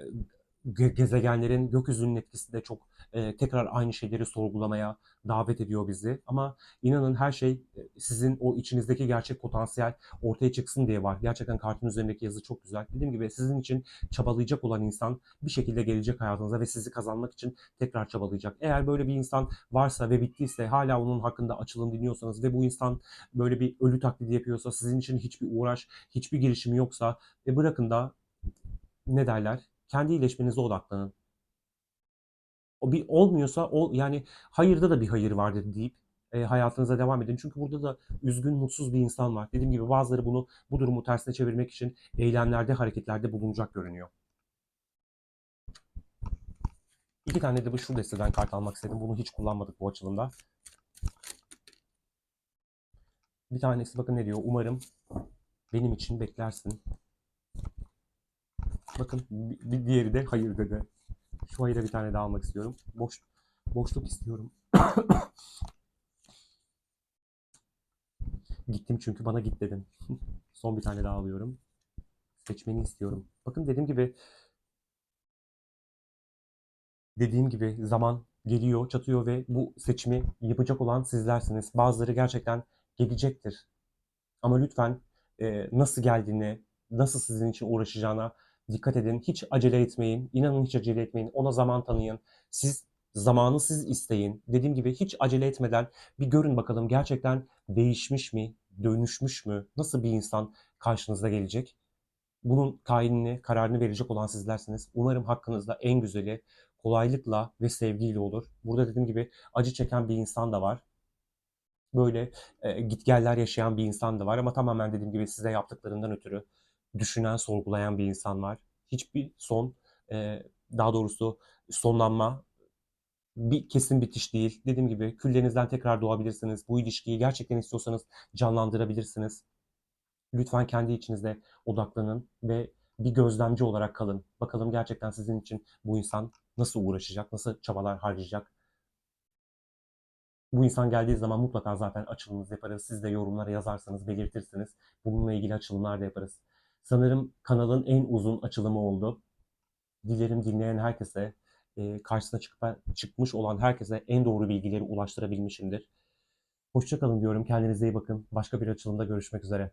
Gezegenlerin, gökyüzünün etkisi de çok tekrar aynı şeyleri sorgulamaya davet ediyor bizi. Ama inanın her şey sizin o içinizdeki gerçek potansiyel ortaya çıksın diye var. Gerçekten kartın üzerindeki yazı çok güzel. Dediğim gibi sizin için çabalayacak olan insan bir şekilde gelecek hayatınıza ve sizi kazanmak için tekrar çabalayacak. Eğer böyle bir insan varsa ve bittiyse hala onun hakkında açılım dinliyorsanız ve bu insan böyle bir ölü taklidi yapıyorsa sizin için hiçbir uğraş, hiçbir girişimi yoksa bırakın da ne derler? Kendi iyileşmenize odaklanın. O bir olmuyorsa yani hayırda da bir hayır vardır deyip hayatınıza devam edin. Çünkü burada da üzgün, mutsuz bir insan var. Dediğim gibi bazıları bu durumu tersine çevirmek için eylemlerde, hareketlerde bulunacak görünüyor. İki tane de bu şu desteden kart almak istedim. Bunu hiç kullanmadık bu açılımda. Bir tanesi bakın ne diyor. Umarım benim için beklersin. Bakın bir diğeri de hayır dedi. Şu hayıra bir tane daha almak istiyorum. Boşluk istiyorum. Gittim çünkü bana git dedin. Son bir tane daha alıyorum. Seçmeni istiyorum. Bakın dediğim gibi zaman geliyor, çatıyor ve bu seçimi yapacak olan sizlersiniz. Bazıları gerçekten gelecektir. Ama lütfen nasıl geldiğine, nasıl sizin için uğraşacağına dikkat edin. Hiç acele etmeyin. İnanın hiç acele etmeyin. Ona zaman tanıyın. Zamanı siz isteyin. Dediğim gibi hiç acele etmeden bir görün bakalım gerçekten değişmiş mi, dönüşmüş mü, nasıl bir insan karşınıza gelecek. Bunun tayinini, kararını verecek olan sizlersiniz. Umarım hakkınızda en güzeli kolaylıkla ve sevgiyle olur. Burada dediğim gibi acı çeken bir insan da var. Böyle gitgeller yaşayan bir insan da var ama tamamen dediğim gibi size yaptıklarından ötürü düşünen, sorgulayan bir insan var. Hiçbir e, daha doğrusu sonlanma, bir kesin bitiş değil. Dediğim gibi küllerinizden tekrar doğabilirsiniz. Bu ilişkiyi gerçekten istiyorsanız canlandırabilirsiniz. Lütfen kendi içinizde odaklanın ve bir gözlemci olarak kalın. Bakalım gerçekten sizin için bu insan nasıl uğraşacak, nasıl çabalar harcayacak. Bu insan geldiği zaman mutlaka zaten açılımımızı yaparız. Siz de yorumlara yazarsanız belirtirsiniz. Bununla ilgili açılımlar da yaparız. Sanırım kanalın en uzun açılımı oldu. Dilerim dinleyen herkese, karşısına çıkmış olan herkese en doğru bilgileri ulaştırabilmişimdir. Hoşça kalın diyorum. Kendinize iyi bakın. Başka bir açılımda görüşmek üzere.